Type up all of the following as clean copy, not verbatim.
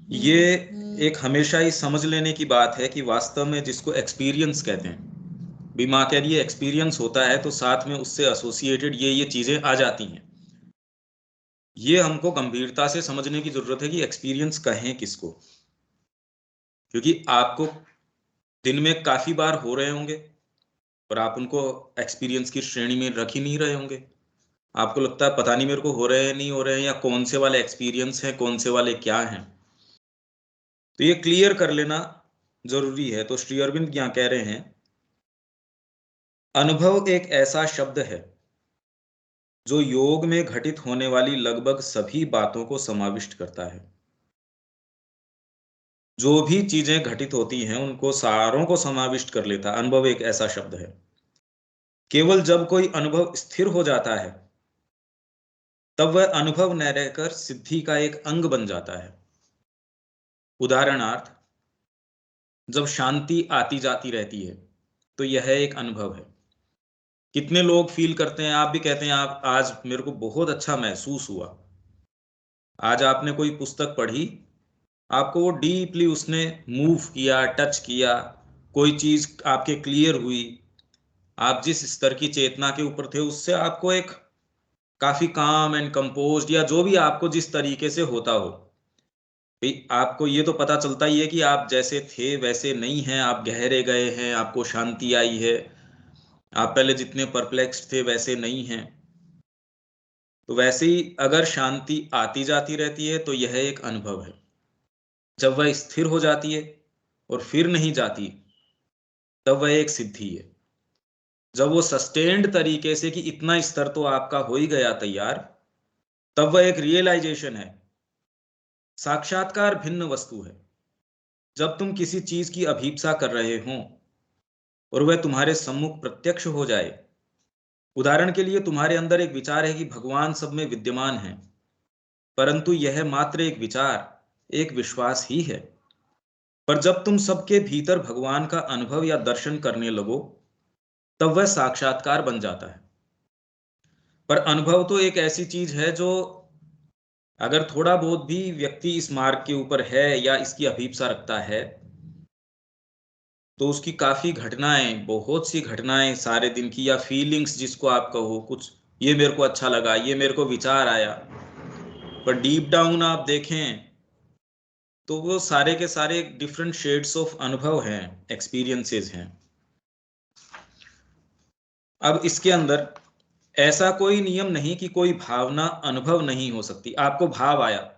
ये एक हमेशा ही समझ लेने की बात है कि वास्तव में जिसको एक्सपीरियंस कहते हैं, भी माँ कह रही है एक्सपीरियंस होता है तो साथ में उससे एसोसिएटेड ये चीजें आ जाती हैं। ये हमको गंभीरता से समझने की जरूरत है कि एक्सपीरियंस कहें किसको, क्योंकि आपको दिन में काफी बार हो रहे होंगे और आप उनको एक्सपीरियंस की श्रेणी में रख ही नहीं रहे होंगे। आपको लगता है पता नहीं मेरे को हो रहे हैं नहीं हो रहे हैं, या कौन से वाले एक्सपीरियंस हैं कौन से वाले क्या हैं। तो ये क्लियर कर लेना जरूरी है। तो श्री अरविंद यहाँ कह रहे हैं, अनुभव एक ऐसा शब्द है जो योग में घटित होने वाली लगभग सभी बातों को समाविष्ट करता है। जो भी चीजें घटित होती हैं उनको सारों को समाविष्ट कर लेता है। अनुभव एक ऐसा शब्द है। केवल जब कोई अनुभव स्थिर हो जाता है तब वह अनुभव न रहकर सिद्धि का एक अंग बन जाता है। उदाहरणार्थ, जब शांति आती जाती रहती है तो यह एक अनुभव है। कितने लोग फील करते हैं, आप भी कहते हैं आप आज मेरे को बहुत अच्छा महसूस हुआ। आज आपने कोई पुस्तक पढ़ी, आपको वो डीपली उसने मूव किया, टच किया, कोई चीज आपके क्लियर हुई, आप जिस स्तर की चेतना के ऊपर थे उससे आपको एक काफी काम एंड कंपोज्ड, या जो भी आपको जिस तरीके से होता हो, भाई आपको ये तो पता चलता ही है कि आप जैसे थे वैसे नहीं हैं, आप गहरे गए हैं, आपको शांति आई है, आप पहले जितने परप्लेक्स्ड थे वैसे नहीं हैं। तो वैसे ही अगर शांति आती जाती रहती है तो यह एक अनुभव है। जब वह स्थिर हो जाती है और फिर नहीं जाती तब वह एक सिद्धि है। जब वो सस्टेन्ड तरीके से कि इतना स्तर तो आपका हो ही गया तैयार, तब वह एक रियलाइजेशन है। साक्षात्कार भिन्न वस्तु है। जब तुम किसी चीज की अभीप्सा कर रहे हो और वह तुम्हारे सम्मुख प्रत्यक्ष हो जाए, उदाहरण के लिए तुम्हारे अंदर एक विचार है कि भगवान सब में विद्यमान है, परंतु यह मात्र एक विचार, एक विश्वास ही है। पर जब तुम सबके भीतर भगवान का अनुभव या दर्शन करने लगो तब वह साक्षात्कार बन जाता है। पर अनुभव तो एक ऐसी चीज है जो अगर थोड़ा बहुत भी व्यक्ति इस मार्ग के ऊपर है या इसकी अभीप्सा रखता है तो उसकी काफी घटनाएं, बहुत सी घटनाएं सारे दिन की, या फीलिंग्स जिसको आप कहो, कुछ ये मेरे को अच्छा लगा, ये मेरे को विचार आया, पर डीप डाउन आप देखें तो वो सारे के सारे डिफरेंट शेड्स ऑफ अनुभव हैं, एक्सपीरियंसेस हैं। अब इसके अंदर ऐसा कोई नियम नहीं कि कोई भावना अनुभव नहीं हो सकती। आपको भाव आया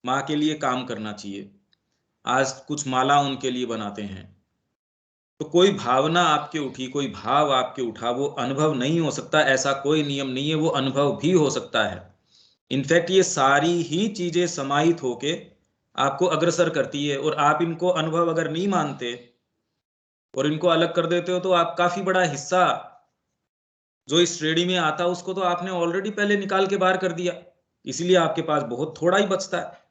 माँ के लिए काम करना चाहिए, आज कुछ माला उनके लिए बनाते हैं, तो कोई भावना आपके उठी, कोई भाव आपके उठा, वो अनुभव नहीं हो सकता, ऐसा कोई नियम नहीं है। वो अनुभव भी हो सकता है। इनफैक्ट ये सारी ही चीजें समाहित होके आपको अग्रसर करती है, और आप इनको अनुभव अगर नहीं मानते और इनको अलग कर देते हो तो आप काफी बड़ा हिस्सा जो इस श्रेणी में आता उसको तो आपने ऑलरेडी पहले निकाल के बाहर कर दिया, इसीलिए आपके पास बहुत थोड़ा ही बचता है।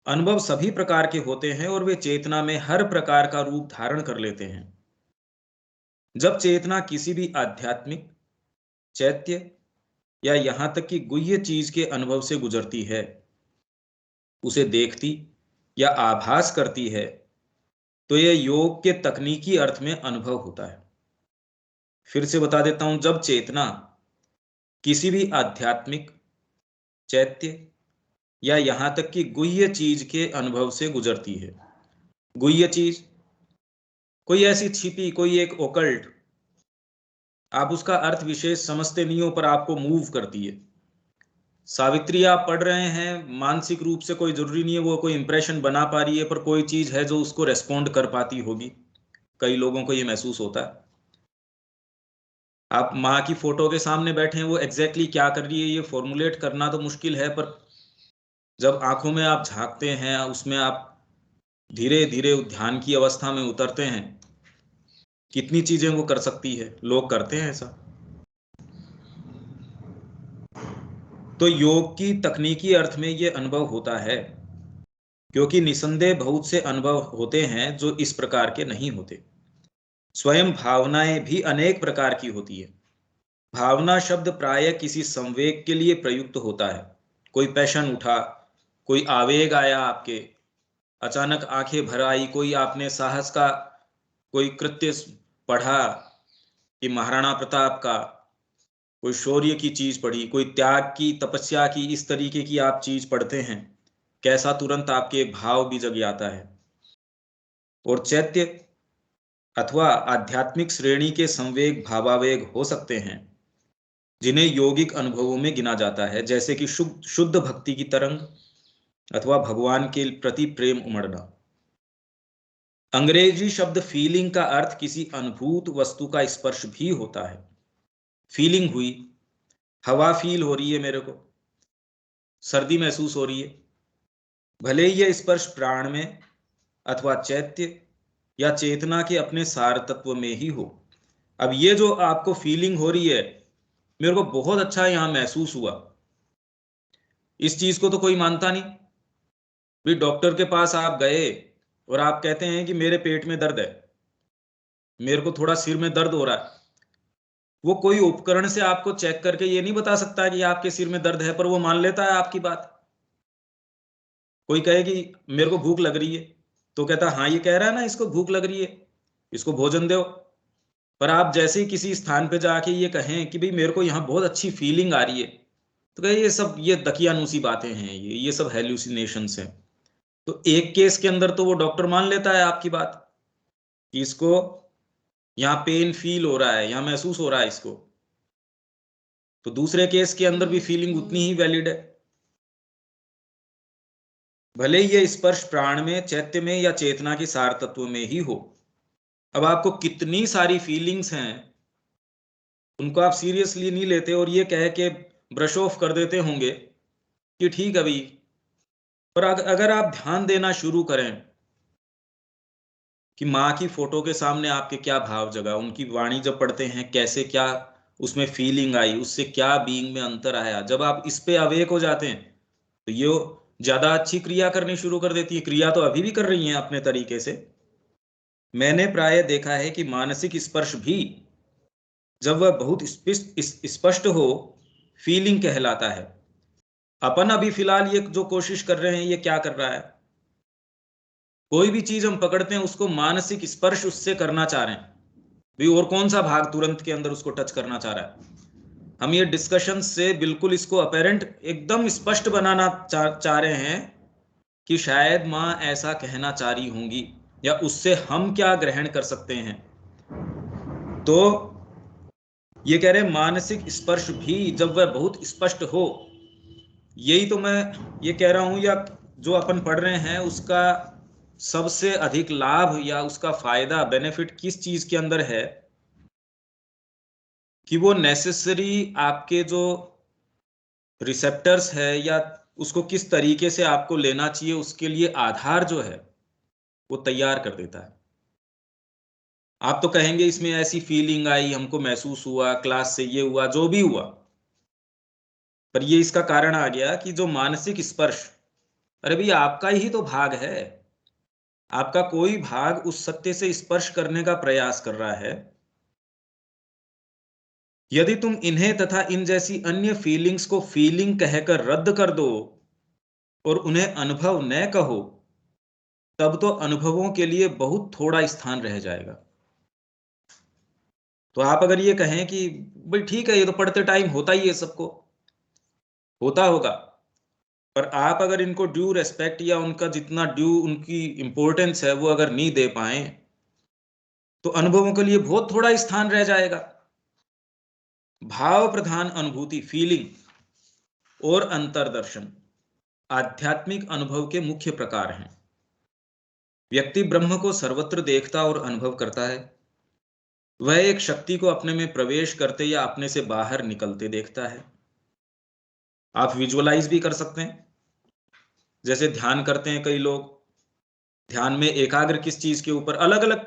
अनुभव सभी प्रकार के होते हैं और वे चेतना में हर प्रकार का रूप धारण कर लेते हैं। जब चेतना किसी भी आध्यात्मिक, चैत्य या यहां तक कि गुह्य चीज के अनुभव से गुजरती है, उसे देखती या आभास करती है, तो यह योग के तकनीकी अर्थ में अनुभव होता है। फिर से बता देता हूं, जब चेतना किसी भी आध्यात्मिक, चैत्य या यहां तक कि गुह्य चीज के अनुभव से गुजरती है, गुह्य चीज कोई ऐसी छिपी, कोई एक ओकल्ट, आप उसका अर्थ विशेष समझते नहीं हो पर आपको मूव करती है। सावित्री आप पढ़ रहे हैं, मानसिक रूप से कोई जरूरी नहीं है वो कोई इंप्रेशन बना पा रही है, पर कोई चीज है जो उसको रेस्पॉन्ड कर पाती होगी। कई लोगों को ये महसूस होता है। आप माँ की फोटो के सामने बैठे हैं, वो एग्जैक्टली क्या कर रही है ये फॉर्मुलेट करना तो मुश्किल है, पर जब आंखों में आप झांकते हैं, उसमें आप धीरे धीरे ध्यान की अवस्था में उतरते हैं, कितनी चीजें वो कर सकती है। लोग करते हैं ऐसा। तो योग की तकनीकी अर्थ में ये अनुभव होता है, क्योंकि निसंदेह बहुत से अनुभव होते हैं जो इस प्रकार के नहीं होते। स्वयं भावनाएं भी अनेक प्रकार की होती है। भावना शब्द प्राय किसी संवेग के लिए प्रयुक्त होता है। कोई पैशन उठा, कोई आवेग आया आपके, अचानक आंखें भर आई, कोई आपने साहस का कोई कृत्य पढ़ा कि महाराणा प्रताप का, कोई शौर्य की चीज पढ़ी, कोई त्याग की, तपस्या की, इस तरीके की आप चीज पढ़ते हैं, कैसा तुरंत आपके एक भाव भी जग जाता है। और चैत्य अथवा आध्यात्मिक श्रेणी के संवेग भावावेग हो सकते हैं जिन्हें यौगिक अनुभवों में गिना जाता है, जैसे कि शुद्ध शुद्ध भक्ति की तरंग अथवा भगवान के प्रति प्रेम उमड़ना। अंग्रेजी शब्द फीलिंग का अर्थ किसी अनुभूत वस्तु का स्पर्श भी होता है। फीलिंग हुई, हवा फील हो रही है, मेरे को सर्दी महसूस हो रही है, भले ही यह स्पर्श प्राण में अथवा चैत्य या चेतना के अपने सार तत्व में ही हो। अब ये जो आपको फीलिंग हो रही है, मेरे को बहुत अच्छा यहां महसूस हुआ, इस चीज को तो कोई मानता नहीं। भी डॉक्टर के पास आप गए और आप कहते हैं कि मेरे पेट में दर्द है, मेरे को थोड़ा सिर में दर्द हो रहा है, वो कोई उपकरण से आपको चेक करके ये नहीं बता सकता कि आपके सिर में दर्द है, पर वो मान लेता है आपकी बात। कोई कहे कि मेरे को भूख लग रही है, तो कहता हाँ ये कह रहा है ना इसको भूख लग रही है, इसको भोजन दो। पर आप जैसे ही किसी स्थान पे जाके ये कहें कि भाई मेरे को यहाँ बहुत अच्छी फीलिंग आ रही है, तो कहे ये सब ये दकियानूसी बातें हैं, ये सब हेल्यूसिनेशंस हैं। तो एक केस के अंदर तो वो डॉक्टर मान लेता है आपकी बात कि इसको यहाँ पेन फील हो रहा है, यहाँ महसूस हो रहा है इसको, तो दूसरे केस के अंदर भी फीलिंग उतनी ही वैलिड है, भले ही ये स्पर्श प्राण में, चैत्य में या चेतना के सार तत्व में ही हो। अब आपको कितनी सारी फीलिंग्स हैं, उनको आप सीरियसली नहीं लेते और ये कह के ब्रश ऑफ कर देते होंगे कि ठीक है भाई। पर अगर आप ध्यान देना शुरू करें कि माँ की फोटो के सामने आपके क्या भाव जगा, उनकी वाणी जब पढ़ते हैं कैसे क्या उसमें फीलिंग आई, उससे क्या बीइंग में अंतर आया, जब आप इस पे अवेक हो जाते हैं तो ये ज्यादा अच्छी क्रिया करनी शुरू कर देती है। क्रिया तो अभी भी कर रही हैं अपने तरीके से। मैंने प्राय देखा है कि मानसिक स्पर्श भी जब वह बहुत स्पष्ट हो, फीलिंग कहलाता है। अपन अभी फिलहाल ये जो कोशिश कर रहे हैं ये क्या कर रहा है, कोई भी चीज हम पकड़ते हैं उसको मानसिक स्पर्श उससे करना चाह रहे हैं भाई, और कौन सा भाग तुरंत के अंदर उसको टच करना चाह रहा है। हम ये डिस्कशन से बिल्कुल इसको अपेरेंट एकदम स्पष्ट बनाना चाह रहे हैं कि शायद माँ ऐसा कहना चाह रही होंगी, या उससे हम क्या ग्रहण कर सकते हैं। तो ये कह रहे हैं मानसिक स्पर्श भी जब वह बहुत स्पष्ट हो, यही तो मैं ये कह रहा हूं, या जो अपन पढ़ रहे हैं उसका सबसे अधिक लाभ या उसका फायदा बेनिफिट किस चीज के अंदर है कि वो नेसेसरी आपके जो रिसेप्टर्स है या उसको किस तरीके से आपको लेना चाहिए उसके लिए आधार जो है वो तैयार कर देता है। आप तो कहेंगे इसमें ऐसी फीलिंग आई, हमको महसूस हुआ, क्लास से ये हुआ, जो भी हुआ, पर ये इसका कारण आ गया कि जो मानसिक स्पर्श, अरे भैया आपका ही तो भाग है, आपका कोई भाग उस सत्य से स्पर्श करने का प्रयास कर रहा है। यदि तुम इन्हें तथा इन जैसी अन्य फीलिंग्स को फीलिंग कहकर रद्द कर दो और उन्हें अनुभव न कहो, तब तो अनुभवों के लिए बहुत थोड़ा स्थान रह जाएगा। तो आप अगर ये कहें कि भाई ठीक है ये तो पढ़ते टाइम होता ही है, सबको होता होगा, पर आप अगर इनको ड्यू रेस्पेक्ट या उनका जितना ड्यू उनकी इंपॉर्टेंस है वो अगर नहीं दे पाए, तो अनुभवों के लिए बहुत थोड़ा स्थान रह जाएगा। भाव प्रधान अनुभूति फीलिंग और अंतर्दर्शन आध्यात्मिक अनुभव के मुख्य प्रकार हैं। व्यक्ति ब्रह्म को सर्वत्र देखता और अनुभव करता है, वह एक शक्ति को अपने में प्रवेश करते या अपने से बाहर निकलते देखता है। आप विजुअलाइज भी कर सकते हैं, जैसे ध्यान करते हैं कई लोग, ध्यान में एकाग्र किस चीज के ऊपर, अलग अलग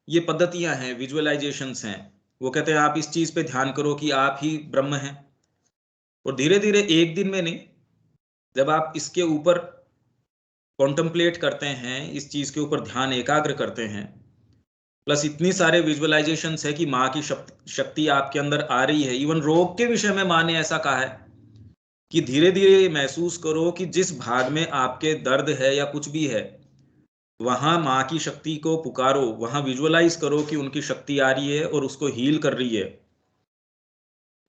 ये पद्धतियां हैं, विजुअलाइजेशंस हैं। वो कहते हैं आप इस चीज पे ध्यान करो कि आप ही ब्रह्म हैं, और धीरे धीरे एक दिन में नहीं, जब आप इसके ऊपर कॉन्टम्पलेट करते हैं, इस चीज के ऊपर ध्यान एकाग्र करते हैं, प्लस इतनी सारे विजुअलाइजेशंस है कि माँ की शक्ति आपके अंदर आ रही है। इवन रोग के विषय में माँ ने ऐसा कहा है कि धीरे धीरे महसूस करो कि जिस भाग में आपके दर्द है या कुछ भी है, वहां माँ की शक्ति को पुकारो, वहां विजुअलाइज करो कि उनकी शक्ति आ रही है और उसको हील कर रही है।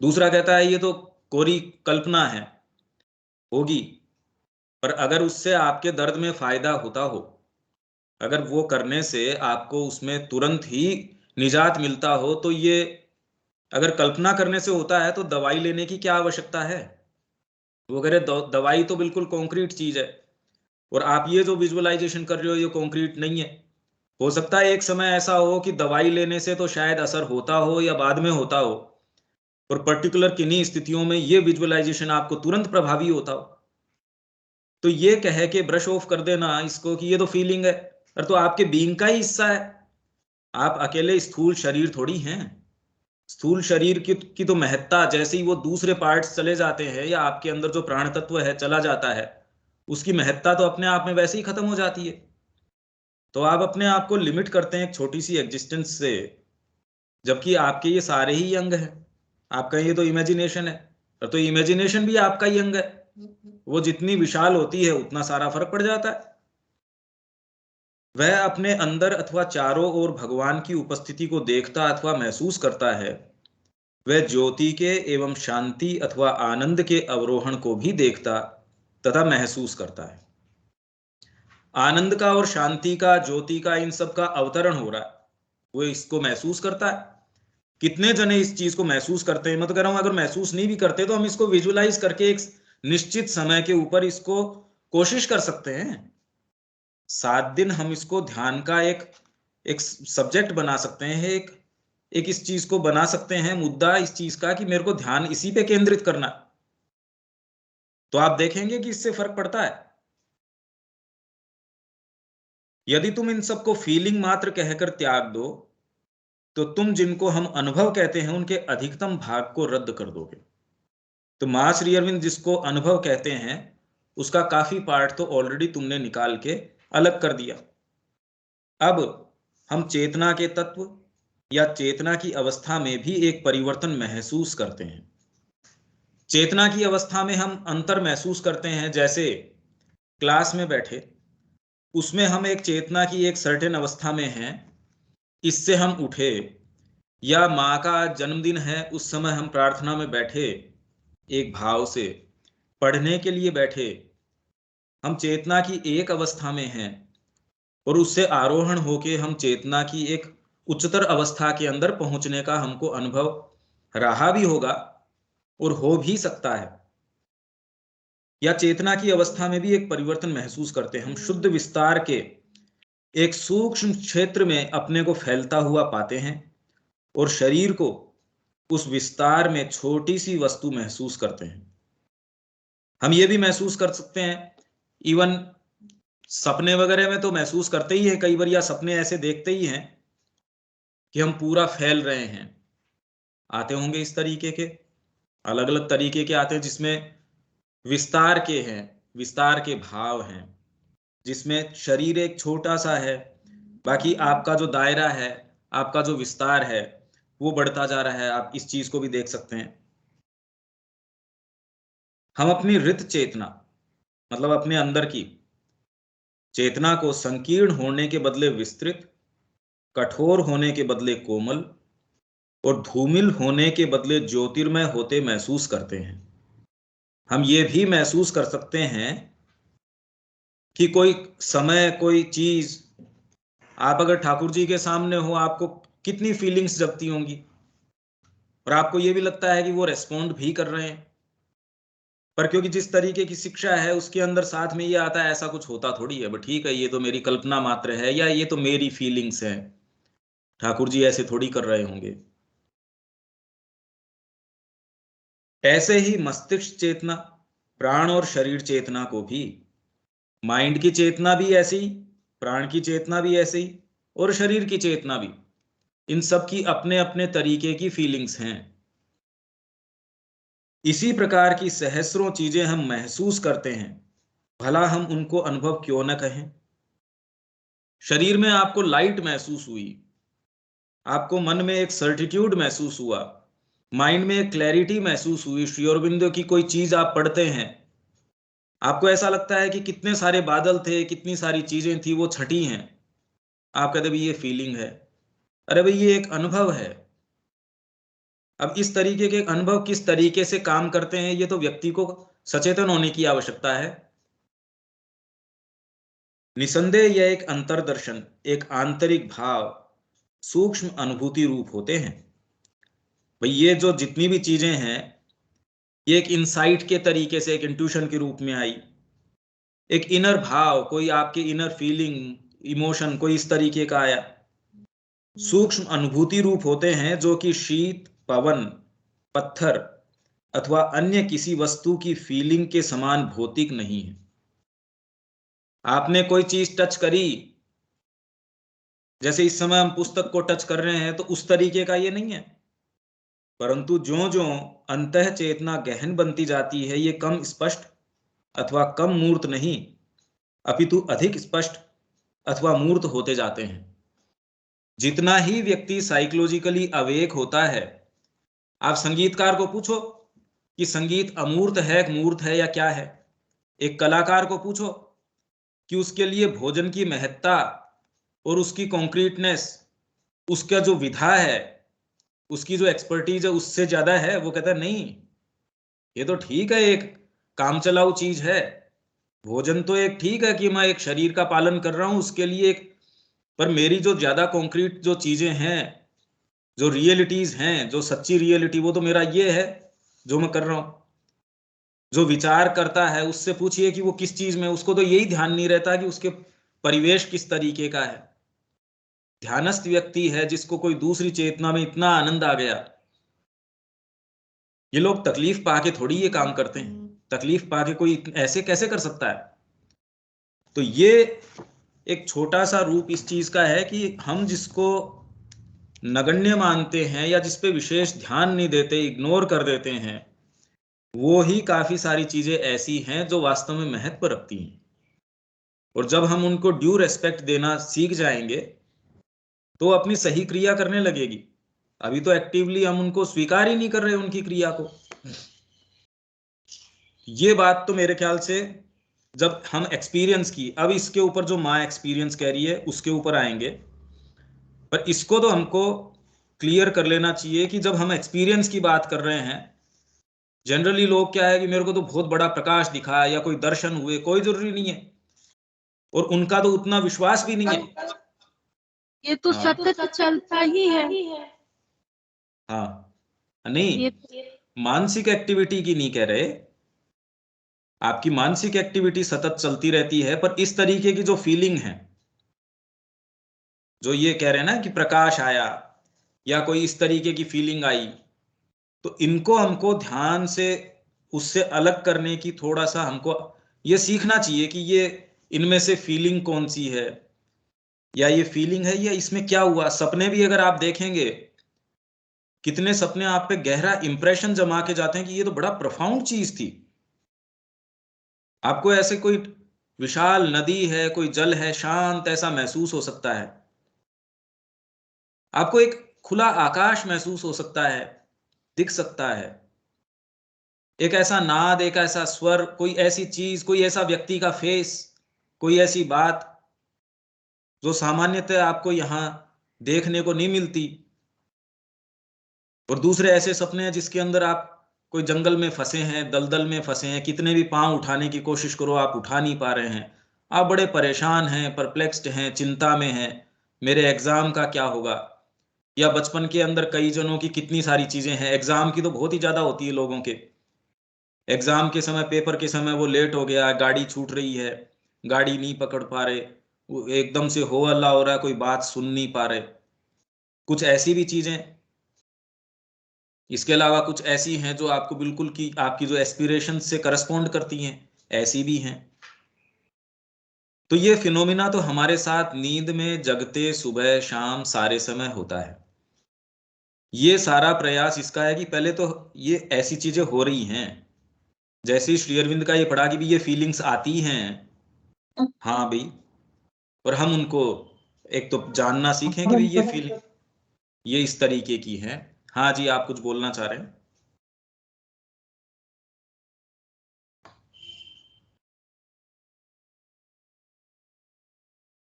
दूसरा कहता है ये तो कोरी कल्पना है, होगी, पर अगर उससे आपके दर्द में फायदा होता हो, अगर वो करने से आपको उसमें तुरंत ही निजात मिलता हो, तो ये अगर कल्पना करने से होता है तो दवाई लेने की क्या आवश्यकता है? वो कह रहे दवाई तो बिल्कुल कॉन्क्रीट चीज है, और आप ये जो विजुअलाइजेशन कर रहे हो ये कॉन्क्रीट नहीं है। हो सकता है एक समय ऐसा हो कि दवाई लेने से तो शायद असर होता हो या बाद में होता हो, और पर्टिकुलर किन्हीं स्थितियों में ये विजुअलाइजेशन आपको तुरंत प्रभावी होता हो। तो ये कह के ब्रश ऑफ कर देना इसको कि ये तो फीलिंग है, और तो आपके बीइंग का ही हिस्सा है। आप अकेले स्थूल शरीर थोड़ी हैं। स्थूल शरीर की तो महत्ता, जैसे ही वो दूसरे पार्ट्स चले जाते हैं या आपके अंदर जो प्राण तत्व है चला जाता है, उसकी महत्ता तो अपने आप में वैसे ही खत्म हो जाती है। तो आप अपने आप को लिमिट करते हैं एक छोटी सी एग्जिस्टेंस से, जबकि आपके ये सारे ही अंग हैं। आपका ये तो इमेजिनेशन है, और तो इमेजिनेशन भी आपका ही अंग है। वो जितनी विशाल होती है उतना सारा फर्क पड़ जाता है। वह अपने अंदर अथवा चारों ओर भगवान की उपस्थिति को देखता अथवा महसूस करता है। वह ज्योति के एवं शांति अथवा आनंद के अवरोहण को भी देखता तथा महसूस करता है। आनंद का और शांति का, ज्योति का, इन सब का अवतरण हो रहा है, वो इसको महसूस करता है। कितने जने इस चीज को महसूस करते हैं? मैं तो कह रहा हूं अगर महसूस नहीं भी करते तो हम इसको विजुअलाइज करके एक निश्चित समय के ऊपर इसको कोशिश कर सकते हैं। 7 दिन हम इसको ध्यान का एक एक सब्जेक्ट बना सकते हैं, एक एक इस चीज को बना सकते हैं मुद्दा इस चीज का कि मेरे को ध्यान इसी पे केंद्रित करना। तो आप देखेंगे कि इससे फर्क पड़ता है। यदि तुम इन सबको फीलिंग मात्र कहकर त्याग दो, तो तुम जिनको हम अनुभव कहते हैं उनके अधिकतम भाग को रद्द कर दोगे। तो मां श्री अरविंद जिसको अनुभव कहते हैं उसका काफी पार्ट तो ऑलरेडी तुमने निकाल के अलग कर दिया। अब हम चेतना के तत्व या चेतना की अवस्था में भी एक परिवर्तन महसूस करते हैं। चेतना की अवस्था में हम अंतर महसूस करते हैं। जैसे क्लास में बैठे, उसमें हम एक चेतना की एक सर्टेन अवस्था में हैं, इससे हम उठे, या माँ का जन्मदिन है उस समय हम प्रार्थना में बैठे एक भाव से, पढ़ने के लिए बैठे, हम चेतना की एक अवस्था में हैं, और उससे आरोहण होके हम चेतना की एक उच्चतर अवस्था के अंदर पहुंचने का हमको अनुभव रहा भी होगा और हो भी सकता है। या चेतना की अवस्था में भी एक परिवर्तन महसूस करते हैं। हम शुद्ध विस्तार के एक सूक्ष्म क्षेत्र में अपने को फैलता हुआ पाते हैं, और शरीर को उस विस्तार में छोटी सी वस्तु महसूस करते हैं। हम ये भी महसूस कर सकते हैं, इवन सपने वगैरह में तो महसूस करते ही हैं कई बार, या सपने ऐसे देखते ही हैं कि हम पूरा फैल रहे हैं। आते होंगे इस तरीके के, अलग अलग तरीके के आते हैं जिसमें विस्तार के हैं, विस्तार के भाव हैं, जिसमें शरीर एक छोटा सा है, बाकी आपका जो दायरा है, आपका जो विस्तार है वो बढ़ता जा रहा है। आप इस चीज को भी देख सकते हैं। हम अपनी रित चेतना, मतलब अपने अंदर की चेतना को संकीर्ण होने के बदले विस्तृत, कठोर होने के बदले कोमल, और धूमिल होने के बदले ज्योतिर्मय होते महसूस करते हैं। हम ये भी महसूस कर सकते हैं कि कोई समय, कोई चीज, आप अगर ठाकुर जी के सामने हो, आपको कितनी फीलिंग्स जगती होंगी, और आपको ये भी लगता है कि वो रेस्पॉन्ड भी कर रहे हैं। पर क्योंकि जिस तरीके की शिक्षा है उसके अंदर साथ में ये आता है ऐसा कुछ होता थोड़ी है, बट ठीक है ये तो मेरी कल्पना मात्र है, या ये तो मेरी फीलिंग्स है, ठाकुर जी ऐसे थोड़ी कर रहे होंगे। ऐसे ही मस्तिष्क चेतना, प्राण और शरीर चेतना को भी, माइंड की चेतना भी ऐसी, प्राण की चेतना भी ऐसी, और शरीर की चेतना भी, इन सब की अपने अपने तरीके की फीलिंग्स हैं। इसी प्रकार की सहस्रों चीजें हम महसूस करते हैं, भला हम उनको अनुभव क्यों न कहें। शरीर में आपको लाइट महसूस हुई, आपको मन में एक सर्टिट्यूड महसूस हुआ, माइंड में एक क्लैरिटी महसूस हुई, श्री अरविंदो की कोई चीज आप पढ़ते हैं, आपको ऐसा लगता है कि कितने सारे बादल थे, कितनी सारी चीजें थी, वो छटी हैं, आप कहते भाई ये फीलिंग है। अरे भाई ये एक अनुभव है। अब इस तरीके के अनुभव किस तरीके से काम करते हैं, ये तो व्यक्ति को सचेतन होने की आवश्यकता है। निसंदेह यह एक अंतर्दर्शन, एक आंतरिक भाव, सूक्ष्म अनुभूति रूप होते हैं। भाई ये जो जितनी भी चीजें हैं, ये एक इंसाइट के तरीके से, एक इंट्यूशन के रूप में आई, एक इनर भाव, कोई आपके इनर फीलिंग इमोशन कोई इस तरीके का आया। सूक्ष्म अनुभूति रूप होते हैं जो कि शीत, पवन, पत्थर अथवा अन्य किसी वस्तु की फीलिंग के समान भौतिक नहीं है। आपने कोई चीज टच करी, जैसे इस समय हम पुस्तक को टच कर रहे हैं, तो उस तरीके का ये नहीं है। परंतु ज्यो ज्यो अंतः चेतना गहन बनती जाती है, ये कम स्पष्ट अथवा कम मूर्त नहीं, अपितु अधिक स्पष्ट अथवा मूर्त होते जाते हैं। जितना ही व्यक्ति साइकोलॉजिकली अवेक होता है, आप संगीतकार को पूछो कि संगीत अमूर्त है, मूर्त है या क्या है। एक कलाकार को पूछो कि उसके लिए भोजन की महत्ता और उसकी कॉन्क्रीटनेस, उसका जो विधा है, उसकी जो एक्सपर्टीज है, उससे ज्यादा है। वो कहता है नहीं, ये तो ठीक है, एक काम चलाऊ चीज है। भोजन तो एक ठीक है कि मैं एक शरीर का पालन कर रहा हूं उसके लिए एक, पर मेरी जो ज्यादा कॉन्क्रीट जो चीजें हैं, जो रियलिटीज हैं, जो सच्ची रियलिटी, वो तो मेरा ये है जो मैं कर रहा हूं। जो विचार करता है उससे पूछिए कि वो किस चीज में, उसको तो यही ध्यान नहीं रहता कि उसके परिवेश किस तरीके का है। ध्यानस्थ व्यक्ति है जिसको कोई दूसरी चेतना में इतना आनंद आ गया। ये लोग तकलीफ पाके थोड़ी ये काम करते हैं, तकलीफ पाके कोई ऐसे कैसे कर सकता है। तो ये एक छोटा सा रूप इस चीज का है कि हम जिसको नगण्य मानते हैं या जिस पे विशेष ध्यान नहीं देते, इग्नोर कर देते हैं, वो ही काफी सारी चीजें ऐसी हैं जो वास्तव में महत्व रखती हैं। और जब हम उनको ड्यू रेस्पेक्ट देना सीख जाएंगे, तो अपनी सही क्रिया करने लगेगी। अभी तो एक्टिवली हम उनको स्वीकार ही नहीं कर रहे उनकी क्रिया को। ये बात तो मेरे ख्याल से जब हम एक्सपीरियंस की, अब इसके ऊपर जो माँ एक्सपीरियंस कह रही है उसके ऊपर आएंगे, पर इसको तो हमको क्लियर कर लेना चाहिए कि जब हम एक्सपीरियंस की बात कर रहे हैं, जनरली लोग क्या है कि मेरे को तो बहुत बड़ा प्रकाश दिखा या कोई दर्शन हुए, कोई जरूरी नहीं है, और उनका तो उतना विश्वास भी नहीं है। ये तो हाँ सतत चलता ही है। हाँ, नहीं, ये मानसिक एक्टिविटी की नहीं कह रहे। आपकी मानसिक एक्टिविटी सतत चलती रहती है, पर इस तरीके की जो फीलिंग है, जो ये कह रहे हैं ना कि प्रकाश आया या कोई इस तरीके की फीलिंग आई, तो इनको हमको ध्यान से उससे अलग करने की थोड़ा सा हमको ये सीखना चाहिए कि ये इनमें से फीलिंग कौन सी है, या ये फीलिंग है या इसमें क्या हुआ। सपने भी अगर आप देखेंगे, कितने सपने आप पे गहरा इंप्रेशन जमा के जाते हैं कि ये तो बड़ा प्रोफाउंड चीज थी। आपको ऐसे कोई विशाल नदी है, कोई जल है, शांत ऐसा महसूस हो सकता है। आपको एक खुला आकाश महसूस हो सकता है, दिख सकता है। एक ऐसा नाद, एक ऐसा स्वर, कोई ऐसी चीज, कोई ऐसा व्यक्ति का फेस, कोई ऐसी बात जो सामान्यतः आपको यहां देखने को नहीं मिलती। और दूसरे ऐसे सपने हैं जिसके अंदर आप कोई जंगल में फंसे हैं, दलदल में फंसे हैं, कितने भी पांव उठाने की कोशिश करो आप उठा नहीं पा रहे हैं। आप बड़े परेशान हैं, परप्लेक्स्ड हैं, चिंता में हैं, मेरे एग्जाम का क्या होगा। या बचपन के अंदर कई जनों की कितनी सारी चीजें हैं, एग्जाम की तो बहुत ही ज्यादा होती है लोगों के। एग्जाम के समय, पेपर के समय वो लेट हो गया, गाड़ी छूट रही है, गाड़ी नहीं पकड़ पा रहे, वो एकदम से हो हल्ला हो रहा है, कोई बात सुन नहीं पा रहे। कुछ ऐसी भी चीजें, इसके अलावा कुछ ऐसी हैं जो आपको बिल्कुल की आपकी जो एस्पिरेशन से करस्पॉन्ड करती हैं, ऐसी भी हैं। तो ये फिनोमिना तो हमारे साथ नींद में जगते सुबह शाम सारे समय होता है। ये सारा प्रयास इसका है कि पहले तो ये ऐसी चीजें हो रही हैं, जैसे श्री अरविंद का ये पढ़ा कि भी ये फीलिंग्स आती हैं। हाँ भाई, और हम उनको एक तो जानना सीखें कि भाई ये फीलिंग ये इस तरीके की है। हाँ जी, आप कुछ बोलना चाह रहे हैं।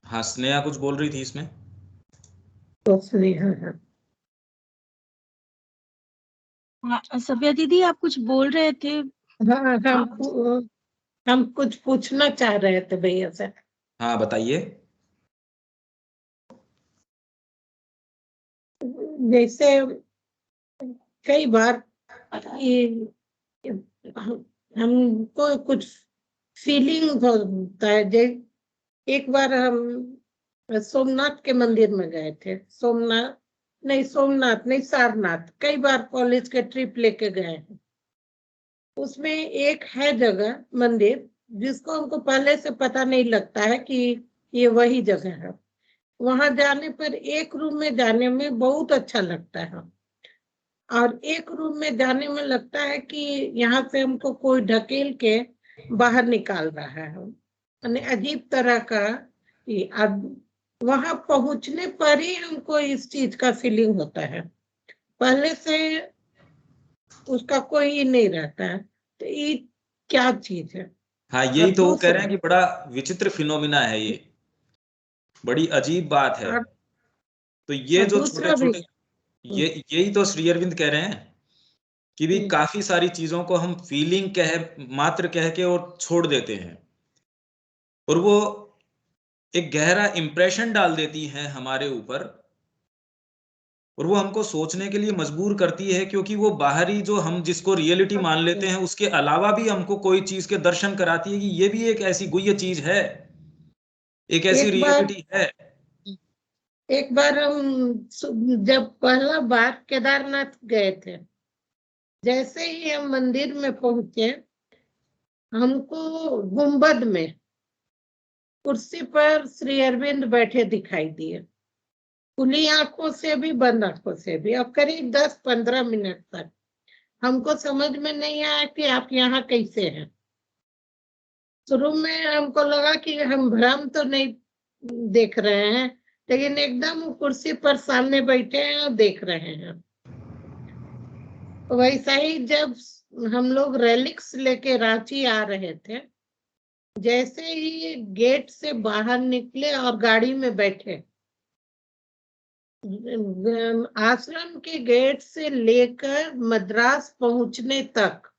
हाँ, स्नेहा कुछ बोल रही थी इसमें। तो स्नेहा, हाँ हाँ, सभ्या दीदी आप कुछ बोल रहे थे। हाँ, हम कुछ पूछना चाह रहे थे भैया से। हाँ, बताइए। जैसे कई बार ये हमको कुछ फीलिंग होता है। एक बार हम सोमनाथ के मंदिर में गए थे। सोमनाथ नहीं, सारनाथ। कई बार कॉलेज के ट्रिप लेके गए हैं। उसमें एक है जगह, मंदिर, जिसको हमको पहले से पता नहीं लगता है कि ये वही जगह है। वहां जाने पर एक रूम में जाने में बहुत अच्छा लगता है, और एक रूम में जाने में लगता है कि यहाँ से हमको कोई ढकेल के बाहर निकाल रहा है। यानी अजीब तरह का। अब वहां पहुंचने पर ही हमको इस चीज का फीलिंग होता है, पहले से उसका कोई ही नहीं रहता है। तो ये क्या चीज है? हाँ, यही और तो वो कह रहे दूसरा, हैं कि बड़ा विचित्र फिनोमिना है ये, बड़ी अजीब बात है। और तो ये जो छोटे दूसरा भी। छोटे, ये यही तो श्री अरविंद कह रहे हैं कि भी काफी सारी चीजों को हम फीलिंग मात्र कह के और छोड़ देते हैं, और वो एक गहरा इंप्रेशन डाल देती हैं हमारे ऊपर, और वो हमको सोचने के लिए मजबूर करती है, क्योंकि वो बाहरी जो हम जिसको रियलिटी मान लेते हैं उसके अलावा भी हमको कोई चीज के दर्शन कराती है कि ये भी एक ऐसी गुह्य चीज है, एक ऐसी रियलिटी है। एक बार हम जब पहला बार केदारनाथ गए थे, जैसे ही हम मंदिर में पहुंचे, हमको गुंबद में कुर्सी पर श्री अरविंद बैठे दिखाई दिए, खुली आंखों से भी बंद आंखों से भी, और करीब 10-15 मिनट तक। हमको समझ में नहीं आया कि आप यहाँ कैसे हैं। शुरू में हमको लगा कि हम भ्रम तो नहीं देख रहे हैं, लेकिन एकदम कुर्सी पर सामने बैठे हैं और देख रहे हैं। वैसा ही जब हम लोग रेलिक्स लेके रांची आ रहे थे, जैसे ही गेट से बाहर निकले और गाड़ी में बैठे, आश्रम के गेट से लेकर मद्रास पहुंचने तक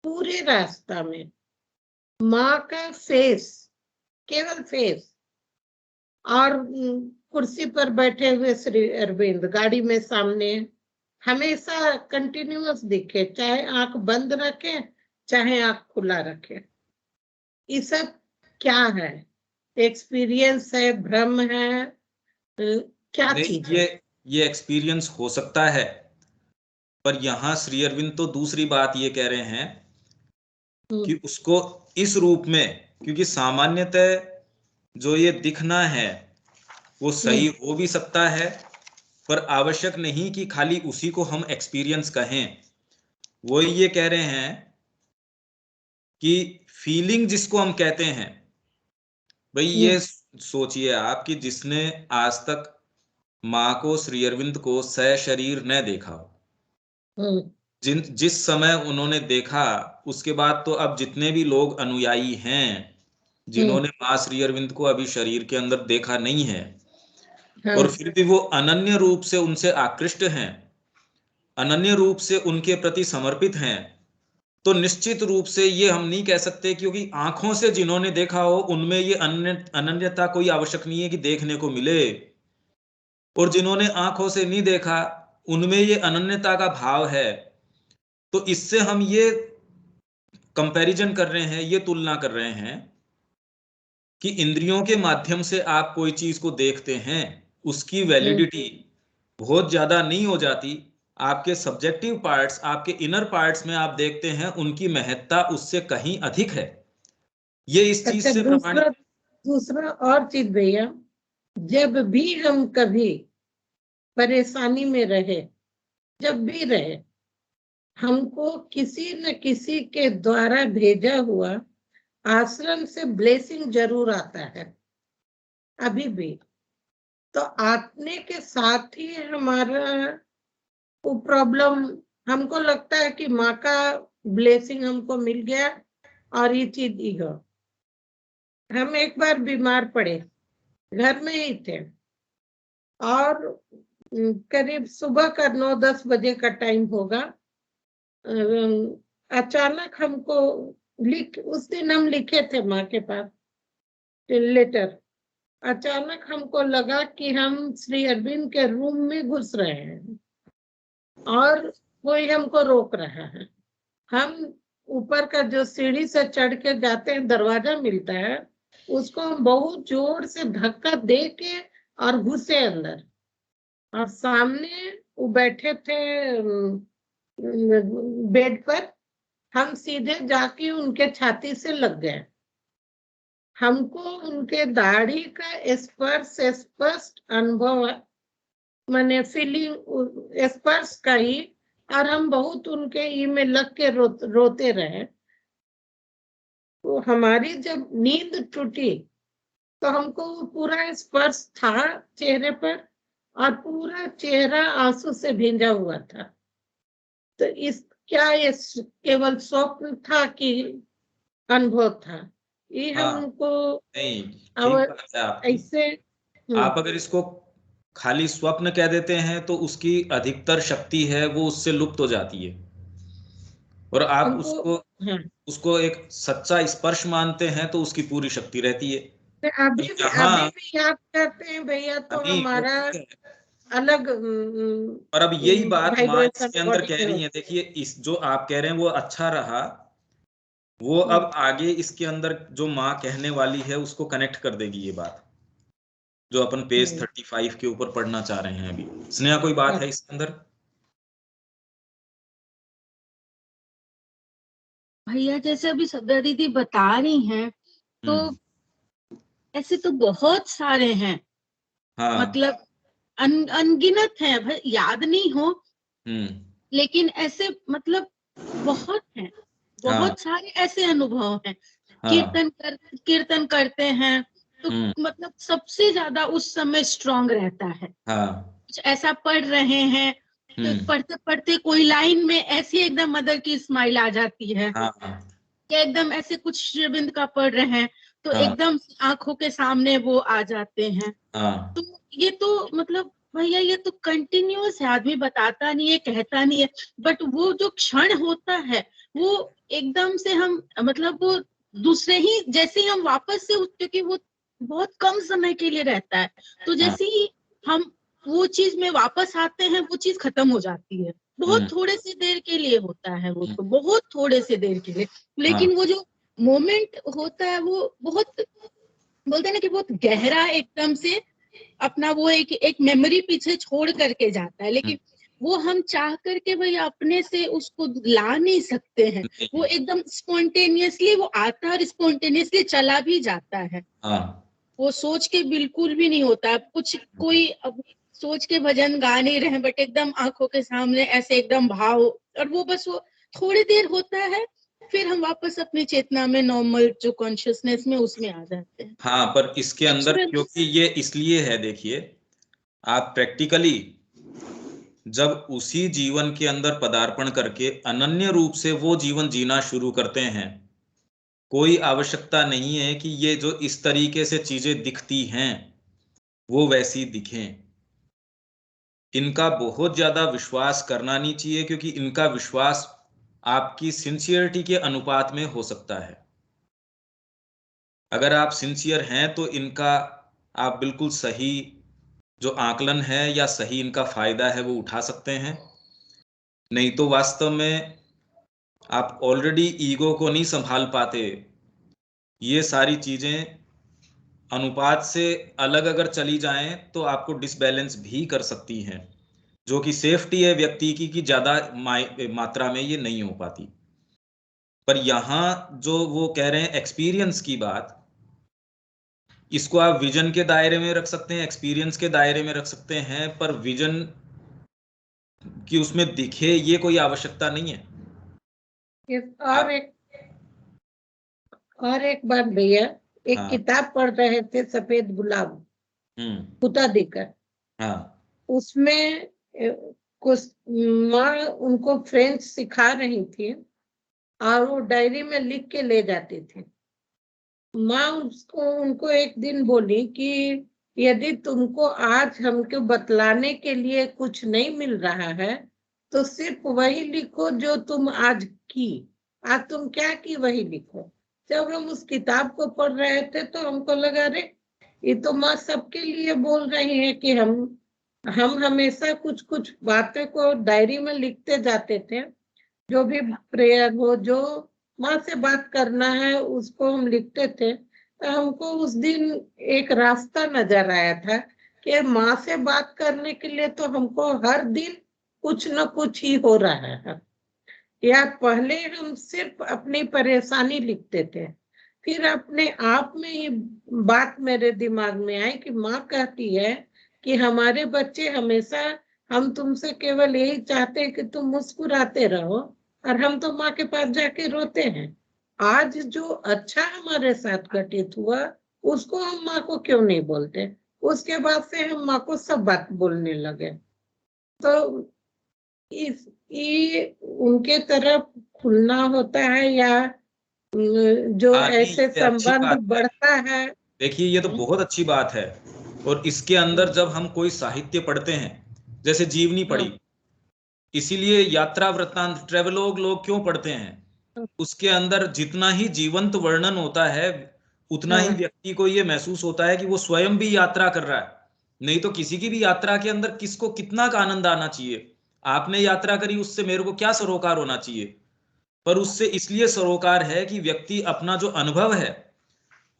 पूरे रास्ता में माँ का फेस, केवल फेस, और कुर्सी पर बैठे हुए श्री अरविंद गाड़ी में सामने हमेशा कंटिन्यूअस दिखे, चाहे आंख बंद रखे चाहे आंख खुला रखे। ये सब क्या है? एक्सपीरियंस है, भ्रम है, क्या चीज है? ये एक्सपीरियंस हो सकता है, पर यहाँ श्री अरविंद तो दूसरी बात ये कह रहे हैं कि उसको इस रूप में, क्योंकि सामान्यतः जो ये दिखना है वो सही हो भी सकता है, पर आवश्यक नहीं कि खाली उसी को हम एक्सपीरियंस कहें। वो ये कह रहे हैं कि फीलिंग जिसको हम कहते हैं, भाई ये सोचिए आप कि जिसने आज तक माँ को, श्री अरविंद को सशरीर न देखा हो, जिस समय उन्होंने देखा, उसके बाद तो अब जितने भी लोग अनुयायी हैं जिन्होंने माँ श्री अरविंद को अभी शरीर के अंदर देखा नहीं है, और फिर भी वो अनन्य रूप से उनसे आकृष्ट हैं, अनन्य रूप से उनके प्रति समर्पित हैं, तो निश्चित रूप से ये हम नहीं कह सकते, क्योंकि आंखों से जिन्होंने देखा हो उनमें ये अनन्यता कोई आवश्यक नहीं है कि देखने को मिले, और जिन्होंने आंखों से नहीं देखा उनमें ये अनन्यता का भाव है। तो इससे हम ये कंपैरिजन कर रहे हैं, ये तुलना कर रहे हैं कि इंद्रियों के माध्यम से आप कोई चीज को देखते हैं, उसकी वैलिडिटी बहुत ज्यादा नहीं हो जाती। आपके सब्जेक्टिव पार्ट्स, आपके इनर पार्ट्स में आप देखते हैं, उनकी महत्ता उससे कहीं अधिक है। ये इस चीज अच्छा, से प्रमाणित। दूसरा और चीज भैया, जब भी हम कभी परेशानी में रहे, जब भी रहे, हमको किसी न किसी के द्वारा भेजा हुआ आश्रम से ब्लेसिंग जरूर आता है, अभी भी। तो आने के साथ ही हमारा वो प्रॉब्लम, हमको लगता है कि माँ का ब्लेसिंग हमको मिल गया और ये चीज ही हो। हम एक बार बीमार पड़े, घर में ही थे और करीब सुबह का 9-10 बजे का टाइम होगा। अचानक हमको उस दिन हम लिखे थे माँ के पास लेटर। अचानक हमको लगा कि हम श्री अरविंद के रूम में घुस रहे हैं और कोई हमको रोक रहा है। हम ऊपर का जो सीढ़ी से चढ़ के जाते हैं, दरवाजा मिलता है, उसको हम बहुत जोर से धक्का दे के और घुसे अंदर। और सामने वो बैठे थे बेड पर। हम सीधे जाके उनके छाती से लग गए। हमको उनके दाढ़ी का स्पर्श अनुभव, माने फीलिंग स्पर्श का ही, और हम बहुत उनके ई में लग के रोते रहे। तो हमारी जब नींद टूटी तो हमको पूरा स्पर्श था चेहरे पर और पूरा चेहरा आंसू से भींजा हुआ था। तो क्या ये केवल स्वप्न था कि अनुभव था? ये हमको नहीं, ठीक बात है आपकी। ऐसे आप अगर इसको खाली स्वप्न कह देते हैं तो उसकी अधिकतर शक्ति है वो उससे लुप्त हो जाती है, और आप उसको एक सच्चा स्पर्श मानते हैं तो उसकी पूरी शक्ति रहती है। अभी भी याद करते हैं भैया तो हमारा अलग। और अब यही बात माँ इसके अंदर कह रही है। देखिए, इस जो आप कह रहे हैं वो अच्छा रहा, वो अब आगे इसके अंदर जो माँ कहने वाली है उसको कनेक्ट कर देगी ये बात, जो अपन पेज 35 के ऊपर पढ़ना चाह रहे हैं अभी। स्नेहा, कोई बात है इसके अंदर? भैया जैसे अभी सब्या दीदी बता रही हैं तो ऐसे तो बहुत सारे हैं। हाँ। मतलब अनगिनत है भाई, याद नहीं हो, लेकिन ऐसे मतलब बहुत हैं, बहुत सारे ऐसे अनुभव हैं। कीर्तन करते हैं तो मतलब सबसे ज्यादा उस समय स्ट्रांग रहता है। कुछ ऐसा पढ़ रहे हैं तो पढ़ते पढ़ते कोई लाइन में ऐसी एकदम मदर की स्माइल आ जाती है, या एकदम ऐसे कुछ श्रीअरविंद का पढ़ रहे हैं तो एकदम आंखों के सामने वो आ जाते हैं। तो ये तो मतलब भैया ये तो कंटिन्यूअस है, आदमी बताता नहीं है, कहता नहीं है, बट वो जो क्षण होता है वो एकदम से हम मतलब वो दूसरे ही, जैसे ही हम वापस से, क्योंकि वो बहुत कम समय के लिए रहता है, तो जैसे ही हम वो चीज में वापस आते हैं वो चीज खत्म हो जाती है। बहुत थोड़े से देर के लिए होता है वो, तो बहुत थोड़े से देर के लिए, लेकिन वो जो मोमेंट होता है वो बहुत, बोलते हैं ना कि बहुत गहरा एकदम से अपना वो एक मेमोरी पीछे छोड़ करके जाता है। लेकिन वो हम चाह करके भाई अपने से उसको ला नहीं सकते हैं। वो एकदम स्पॉन्टेनियसली वो आता है और स्पॉन्टेनियसली चला भी जाता है। वो सोच के बिल्कुल भी नहीं होता। कुछ कोई अब सोच के भजन गा नहीं रहे, बट एकदम आंखों के सामने ऐसे एकदम भाव, और वो बस वो थोड़ी देर होता है, फिर हम वापस अपनी चेतना में, नॉर्मल जो कॉन्शियसनेस में, उसमें आ जाते हैं। हाँ, पर इसके अंदर क्योंकि ये इसलिए है, देखिए आप प्रैक्टिकली जब उसी जीवन के अंदर पदार्पण करके अनन्य रूप से वो जीवन जीना शुरू करते हैं, कोई आवश्यकता नहीं है कि ये जो इस तरीके से चीजें दिखती हैं वो वैसी दिखें। इनका बहुत ज्यादा विश्वास करना नहीं चाहिए, क्योंकि इनका विश्वास आपकी सिंसियरिटी के अनुपात में हो सकता है। अगर आप सिंसियर हैं तो इनका आप बिल्कुल सही जो आकलन है या सही इनका फायदा है वो उठा सकते हैं। नहीं तो वास्तव में आप ऑलरेडी ईगो को नहीं संभाल पाते। ये सारी चीजें अनुपात से अलग अगर चली जाएं तो आपको डिसबैलेंस भी कर सकती हैं, जो कि सेफ्टी है व्यक्ति की कि ज्यादा मात्रा में ये नहीं हो पाती। पर यहां जो वो कह रहे हैं एक्सपीरियंस की बात, इसको आप विजन के दायरे में रख सकते हैं, एक्सपीरियंस के दायरे में रख सकते हैं, पर विजन कि उसमें दिखे ये कोई आवश्यकता नहीं है। और एक बात भैया, एक किताब पढ़ रहे थे सफेद गुलाब, पुता देकर। उसमें कुछ माँ उनको फ्रेंच सिखा रही थी और वो डायरी में लिख के ले जाती थी। माँ उनको एक दिन बोली कि यदि तुमको आज हमको बतलाने के लिए कुछ नहीं मिल रहा है तो सिर्फ वही लिखो जो तुम आज की। आज तुम क्या की वही लिखो। जब हम उस किताब को पढ़ रहे थे तो हमको लगा रे ये तो माँ सबके लिए बोल रही है कि हम हमेशा कुछ कुछ बातें को डायरी में लिखते जाते थे। जो भी प्रेयर हो, जो माँ से बात करना है उसको हम लिखते थे। तो हमको उस दिन एक रास्ता नजर आया था कि माँ से बात करने के लिए तो हमको हर दिन कुछ न कुछ ही हो रहा है। या पहले हम सिर्फ अपनी परेशानी लिखते थे, फिर अपने आप में ही बात मेरे दिमाग में आई कि माँ कहती है कि हमारे बच्चे हमेशा, हम तुमसे केवल यही चाहते हैं कि तुम मुस्कुराते रहो, और हम तो माँ के पास जाके रोते हैं। आज जो अच्छा हमारे साथ घटित हुआ उसको हम माँ को क्यों नहीं बोलते। उसके बाद से हम माँ को सब बात बोलने लगे। तो ये उनके तरफ खुलना होता है या जो ऐसे संबंध बढ़ता है। देखिए ये तो बहुत अच्छी बात है। और इसके अंदर जब हम कोई साहित्य पढ़ते हैं, जैसे जीवनी पढ़ी, इसीलिए यात्रा वृत्तांत ट्रेवलॉग लोग क्यों पढ़ते हैं, उसके अंदर जितना ही जीवंत वर्णन होता है उतना ही व्यक्ति को ये महसूस होता है कि वो स्वयं भी यात्रा कर रहा है। नहीं तो किसी की भी यात्रा के अंदर किसको कितना का आनंद आना चाहिए, आपने यात्रा करी उससे मेरे को क्या सरोकार होना चाहिए, पर उससे इसलिए सरोकार है कि व्यक्ति अपना जो अनुभव है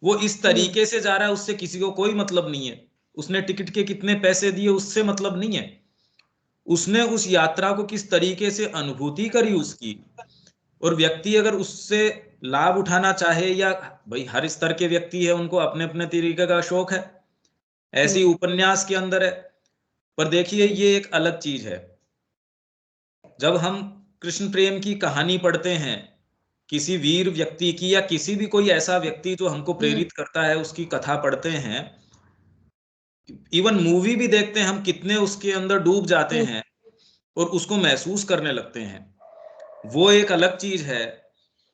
वो इस तरीके से जा रहा है, उससे किसी को कोई मतलब नहीं है। उसने टिकट के कितने पैसे दिए उससे मतलब नहीं है, उसने उस यात्रा को किस तरीके से अनुभूति करी उसकी। और व्यक्ति अगर उससे लाभ उठाना चाहे, या भाई हर स्तर के व्यक्ति है उनको अपने अपने तरीके का शौक है, ऐसी उपन्यास के अंदर है। पर देखिए ये एक अलग चीज है, जब हम कृष्ण प्रेम की कहानी पढ़ते हैं किसी वीर व्यक्ति की, या किसी भी कोई ऐसा व्यक्ति जो हमको प्रेरित करता है उसकी कथा पढ़ते हैं, इवन मूवी भी देखते हैं हम, कितने उसके अंदर डूब जाते हैं और उसको महसूस करने लगते हैं, वो एक अलग चीज है।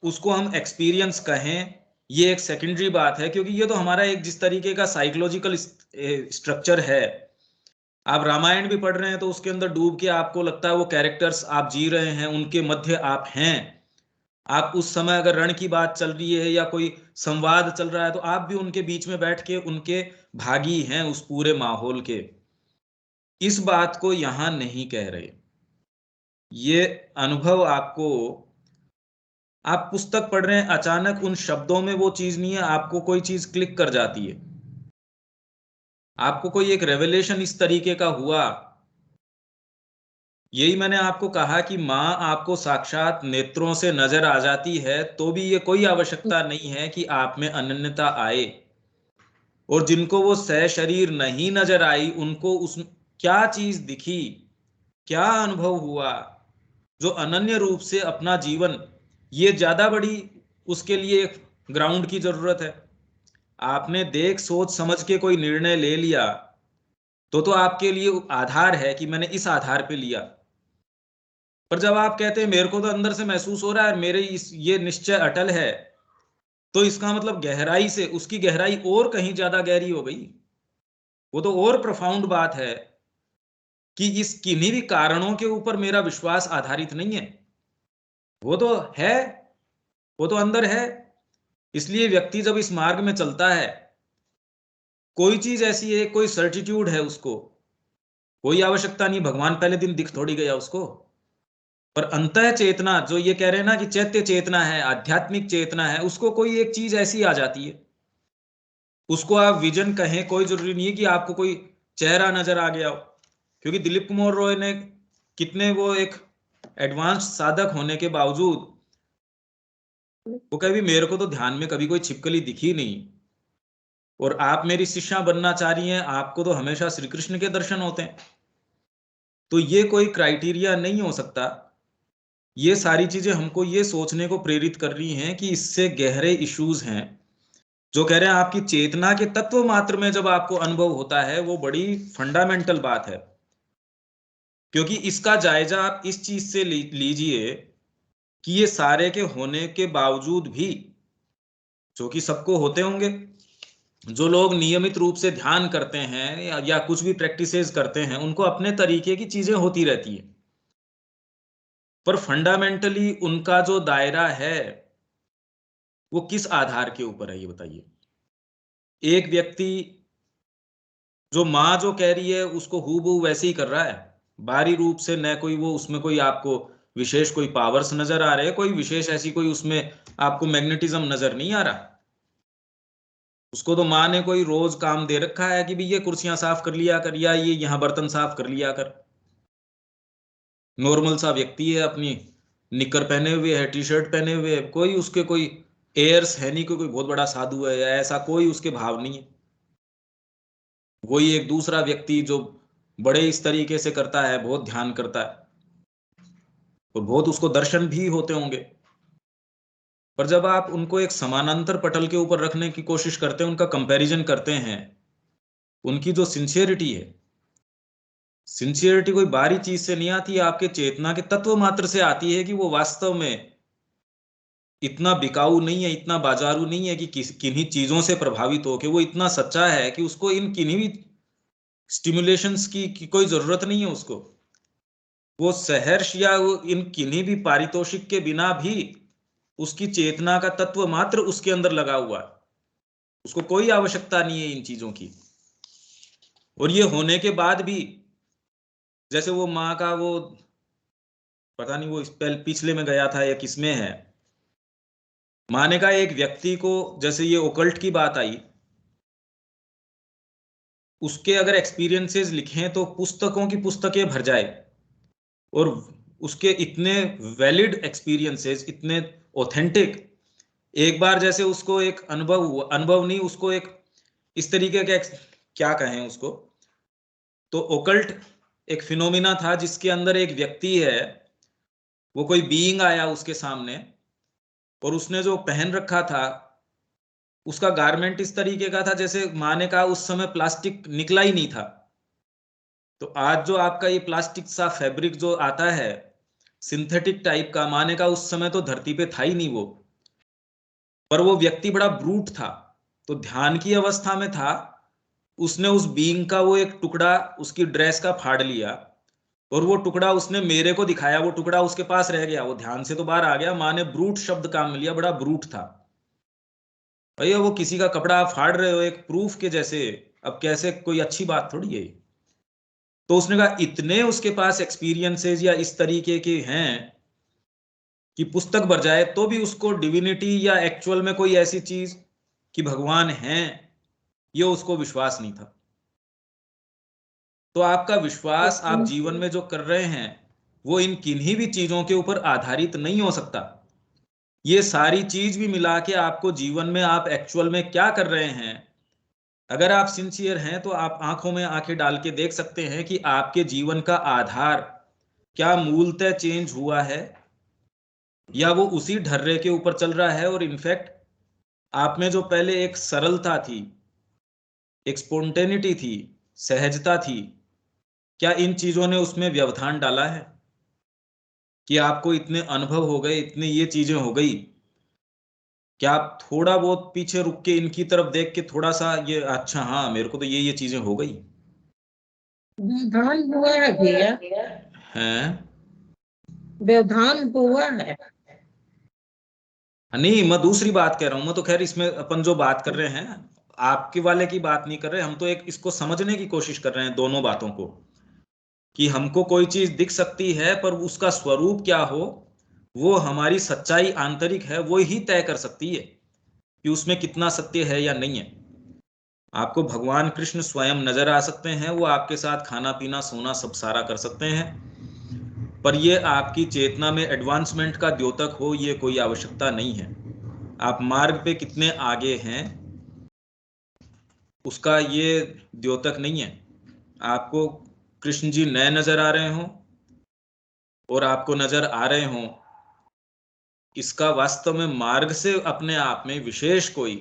उसको हम एक्सपीरियंस कहें ये एक सेकेंडरी बात है, क्योंकि ये तो हमारा एक जिस तरीके का साइकोलॉजिकल स्ट्रक्चर है। आप रामायण भी पढ़ रहे हैं तो उसके अंदर डूब के आपको लगता है वो कैरेक्टर्स आप जी रहे हैं, उनके मध्य आप हैं। आप उस समय अगर रण की बात चल रही है या कोई संवाद चल रहा है तो आप भी उनके बीच में बैठ के उनके भागी हैं उस पूरे माहौल के। इस बात को यहां नहीं कह रहे। ये अनुभव आपको, आप पुस्तक पढ़ रहे हैं अचानक उन शब्दों में वो चीज नहीं है, आपको कोई चीज क्लिक कर जाती है, आपको कोई एक रेवलेशन इस तरीके का हुआ। यही मैंने आपको कहा कि माँ आपको साक्षात नेत्रों से नजर आ जाती है तो भी ये कोई आवश्यकता नहीं है कि आप में अनन्यता आए। और जिनको वो सह शरीर नहीं नजर आई उनको उस क्या चीज दिखी, क्या अनुभव हुआ, जो अनन्य रूप से अपना जीवन, ये ज्यादा बड़ी उसके लिए एक ग्राउंड की जरूरत है। आपने देख सोच समझ के कोई निर्णय ले लिया तो आपके लिए आधार है कि मैंने इस आधार पे लिया। पर जब आप कहते हैं मेरे को तो अंदर से महसूस हो रहा है, मेरे ये निश्चय अटल है, तो इसका मतलब गहराई से उसकी गहराई और कहीं ज्यादा गहरी हो गई। वो तो और प्रोफाउंड बात है कि इस किन्हीं भी कारणों के ऊपर मेरा विश्वास आधारित नहीं है, वो तो है, वो तो अंदर है। इसलिए व्यक्ति जब इस मार्ग में चलता है, कोई चीज ऐसी है, कोई सर्टिट्यूड है उसको, कोई आवश्यकता नहीं भगवान पहले दिन दिख थोड़ी गया उसको। पर अंतः चेतना जो ये कह रहे हैं ना कि चैत्य चेतना है, आध्यात्मिक चेतना है, उसको कोई एक चीज ऐसी आ जाती है, उसको आप विजन कहें, कोई जरूरी नहीं है कि आपको कोई चेहरा नजर आ गया हो। क्योंकि दिलीप कुमार रॉय ने कितने वो एक एडवांस साधक होने के बावजूद वो कभी मेरे को तो ध्यान में कभी कोई छिपकली दिखी नहीं, और आप मेरी शिष्या बनना चाह रही हैं, आपको तो हमेशा श्री कृष्ण के दर्शन होते हैं। तो ये कोई क्राइटेरिया नहीं हो सकता। ये सारी चीजें हमको ये सोचने को प्रेरित कर रही हैं कि इससे गहरे इश्यूज हैं, जो कह रहे हैं आपकी चेतना के तत्व मात्र में जब आपको अनुभव होता है, वो बड़ी फंडामेंटल बात है। क्योंकि इसका जायजा आप इस चीज से लीजिए कि ये सारे के होने के बावजूद भी, जो कि सबको होते होंगे, जो लोग नियमित रूप से ध्यान करते हैं या कुछ भी प्रैक्टिसेस करते हैं, उनको अपने तरीके की चीजें होती रहती है, पर फंडामेंटली उनका जो दायरा है वो किस आधार के ऊपर है, ये बताइए। एक व्यक्ति जो माँ जो कह रही है उसको हूबहू वैसे ही कर रहा है, बाहरी रूप से न कोई वो उसमें कोई आपको विशेष कोई पावर्स नजर आ रहे हैं, कोई विशेष ऐसी कोई उसमें आपको मैग्नेटिज्म नजर नहीं आ रहा। उसको तो माँ ने कोई रोज काम दे रखा है कि भाई ये कुर्सियां साफ कर लिया कर, या ये यहाँ बर्तन साफ कर लिया कर। नॉर्मल सा व्यक्ति है, अपनी निकर पहने हुए है, टी शर्ट पहने हुए है, कोई उसके कोई एयर्स है नहीं, कोई बहुत बड़ा साधु है या ऐसा कोई उसके भाव नहीं है। वही एक दूसरा व्यक्ति जो बड़े इस तरीके से करता है, बहुत ध्यान करता है और बहुत उसको दर्शन भी होते होंगे, पर जब आप उनको एक समानांतर पटल के ऊपर रखने की कोशिश करते हैं, उनका कंपैरिजन करते हैं, उनकी जो सिंसियरिटी है, सिंसियरिटी कोई बाहरी चीज से नहीं आती है, आपके चेतना के तत्व मात्र से आती है कि वो वास्तव में इतना बिकाऊ नहीं है, इतना बाजारू नहीं है कि किन्हीं चीजों से प्रभावित होकर वो इतना सच्चा है कि उसको इन किन्हीं भी स्टिमुलेशंस की कोई जरूरत नहीं है उसको। वो सहर्ष या वो इन किन्हीं भी पारितोषिक के बिना भी उसकी चेतना का तत्व मात्र उसके अंदर लगा हुआ है, उसको कोई आवश्यकता नहीं है इन चीजों की। और ये होने के बाद भी, जैसे वो माँ का वो पता नहीं वो पिछले में गया था या किसमें है, माँ ने कहा एक व्यक्ति को, जैसे ये ओकल्ट की बात आई, उसके अगर एक्सपीरियंसेस लिखें तो पुस्तकों की पुस्तकें भर जाए, और उसके इतने वैलिड एक्सपीरियंसेस, इतने ऑथेंटिक। एक बार जैसे उसको एक अनुभव हुआ, अनुभव नहीं, उसको एक इस तरीके के क्या कहें उसको, तो ओकल्ट एक फिनोमिना था जिसके अंदर एक व्यक्ति है, वो कोई बीइंग आया उसके सामने और उसने जो पहन रखा था उसका गारमेंट इस तरीके का था, जैसे माँ ने कहा उस समय प्लास्टिक निकला ही नहीं था। तो आज जो आपका ये प्लास्टिक सा फैब्रिक जो आता है सिंथेटिक टाइप का, माँ ने कहा उस समय तो धरती पे था ही नहीं वो, पर वो व्यक्ति बड़ा ब्रूट था, तो ध्यान की अवस्था में था, उसने उस बीइंग का वो एक टुकड़ा उसकी ड्रेस का फाड़ लिया और वो टुकड़ा उसने मेरे को दिखाया, वो टुकड़ा उसके पास रह गया, वो ध्यान से तो बाहर आ गया। माँ ने ब्रूट शब्द काम लिया, बड़ा ब्रूट था। भैया वो किसी का कपड़ा आप फाड़ रहे हो एक प्रूफ के जैसे, अब कैसे, कोई अच्छी बात थोड़ी है। तो उसने कहा इतने उसके पास एक्सपीरियंसेस या इस तरीके के हैं कि पुस्तक भर जाए तो भी उसको डिविनिटी या एक्चुअल में कोई ऐसी चीज कि भगवान है, ये उसको विश्वास नहीं था। तो आपका विश्वास आप जीवन में जो कर रहे हैं वो इन किन्हीं भी चीजों के ऊपर आधारित नहीं हो सकता। ये सारी चीज भी मिला के आपको जीवन में आप एक्चुअल में क्या कर रहे हैं, अगर आप सिंसियर हैं तो आप आंखों में आंखें डाल के देख सकते हैं कि आपके जीवन का आधार क्या मूलतः चेंज हुआ है या वो उसी ढर्रे के ऊपर चल रहा है। और इनफैक्ट आप में जो पहले एक सरलता थी, एक स्पोंटेनिटी थी, सहजता थी, क्या इन चीजों ने उसमें व्यवधान डाला है कि आपको इतने अनुभव हो गए, इतनी ये चीजें हो गई, क्या आप थोड़ा बहुत पीछे रुक के इनकी तरफ देख के थोड़ा सा ये, अच्छा हाँ मेरे को तो ये चीजें हो गई। व्यवधान हुआ है भैया, हैं? व्यवधान हुआ है। नहीं, मैं दूसरी बात कह रहा हूं, मैं तो खैर इसमें अपन जो बात कर रहे हैं आपके वाले की बात नहीं कर रहे, हम तो एक इसको समझने की कोशिश कर रहे हैं दोनों बातों को, कि हमको कोई चीज दिख सकती है पर उसका स्वरूप क्या हो, वो हमारी सच्चाई आंतरिक है वो ही तय कर सकती है कि उसमें कितना सत्य है या नहीं है। आपको भगवान कृष्ण स्वयं नजर आ सकते हैं, वो आपके साथ खाना पीना सोना सब सारा कर सकते हैं, पर ये आपकी चेतना में एडवांसमेंट का द्योतक हो ये कोई आवश्यकता नहीं है। आप मार्ग पे कितने आगे हैं उसका ये द्योतक नहीं है। आपको कृष्ण जी नए नजर आ रहे हो और आपको नजर आ रहे हो, इसका वास्तव में मार्ग से अपने आप में विशेष कोई,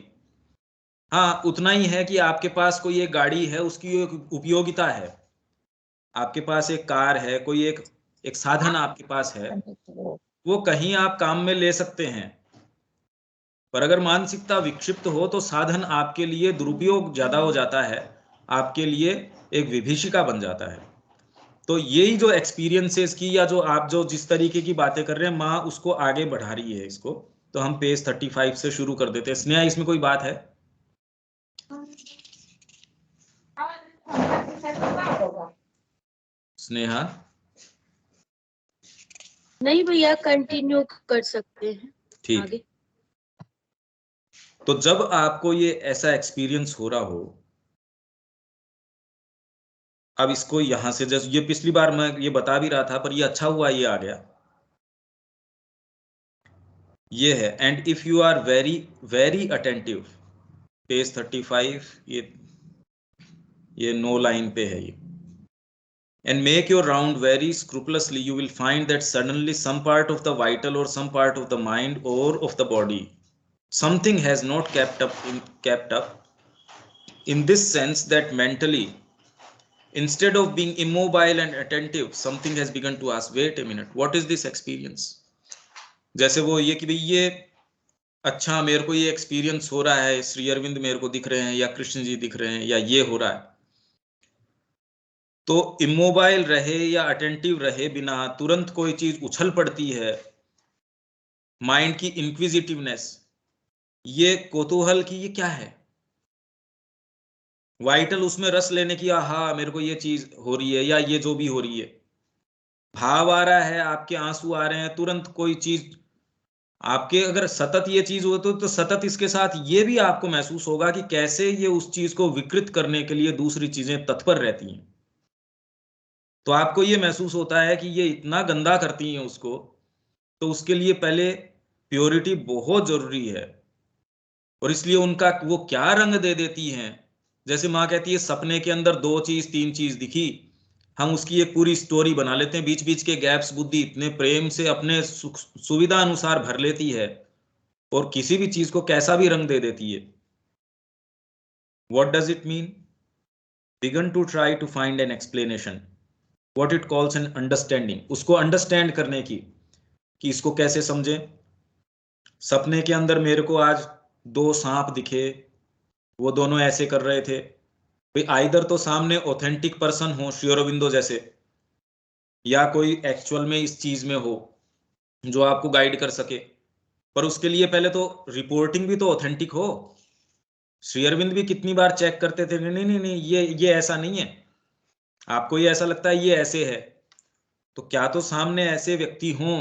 हाँ उतना ही है कि आपके पास कोई एक गाड़ी है, उसकी एक उपयोगिता है, आपके पास एक कार है, कोई एक साधन आपके पास है, वो कहीं आप काम में ले सकते हैं, पर अगर मानसिकता विक्षिप्त हो तो साधन आपके लिए दुरुपयोग ज्यादा हो जाता है, आपके लिए एक विभीषिका बन जाता है। तो यही जो एक्सपीरियंसेस की या जो आप जो जिस तरीके की बातें कर रहे हैं, माँ उसको आगे बढ़ा रही है इसको। तो हम पेज 35 से शुरू कर देते हैं। स्नेहा, इसमें कोई बात है? स्नेहा? नहीं भैया, कंटिन्यू कर सकते हैं। ठीक। आगे। तो जब आपको ये ऐसा एक्सपीरियंस हो रहा हो, अब इसको यहां से, जैसे ये पिछली बार मैं ये बता भी रहा था, पर ये अच्छा हुआ ये आ गया। ये है, and if you are very very attentive, page 35, ये 9 लाइन पे है ये। And make your round very scrupulously, you will find that suddenly some part of the vital or some part of the mind or of the body, something has not kept up in this sense that mentally, instead of being immobile and attentive, something has begun to ask, wait a minute, what is this experience? जैसे वो ये कि भाई ये अच्छा मेरे को ये एक्सपीरियंस हो रहा है, श्री अरविंद मेरे को दिख रहे हैं या कृष्ण जी दिख रहे हैं या ये हो रहा है, तो इमोबाइल रहे या अटेंटिव रहे बिना तुरंत कोई चीज उछल पड़ती है। माइंड की इंक्विजिटिवनेस, ये कौतूहल की, ये क्या है? वाइटल उसमें रस लेने की, आहा मेरे को ये चीज हो रही है या ये जो भी हो रही है, भाव आ रहा है, आपके आंसू आ रहे हैं, तुरंत कोई चीज आपके, अगर सतत ये चीज हो तो सतत इसके साथ ये भी आपको महसूस होगा कि कैसे ये उस चीज को विकृत करने के लिए दूसरी चीजें तत्पर रहती हैं। तो आपको ये महसूस होता है कि ये इतना गंदा करती हैं उसको, तो उसके लिए पहले प्योरिटी बहुत जरूरी है। और इसलिए उनका वो क्या रंग दे देती हैं। जैसे माँ कहती है सपने के अंदर 2 चीज 3 चीज दिखी, हम उसकी एक पूरी स्टोरी बना लेते हैं, बीच बीच के गैप्स बुद्धि इतने प्रेम से अपने सुविधा अनुसार भर लेती है और किसी भी चीज को कैसा भी रंग दे देती है। What does it mean? Begin to try to find an explanation. What it calls an understanding. उसको अंडरस्टैंड करने की, कि इसको कैसे समझे। सपने के अंदर मेरे को आज 2 सांप दिखे, वो दोनों ऐसे कर रहे थे। भाई आइदर तो सामने ऑथेंटिक पर्सन हो श्री अरविंदो जैसे, या कोई एक्चुअल में इस चीज में हो जो आपको गाइड कर सके। पर उसके लिए पहले तो रिपोर्टिंग भी तो ऑथेंटिक हो। श्री अरविंद भी कितनी बार चेक करते थे, नहीं नहीं नहीं ये ऐसा नहीं है, आपको ये ऐसा लगता है ये ऐसे है। तो क्या तो सामने ऐसे व्यक्ति हों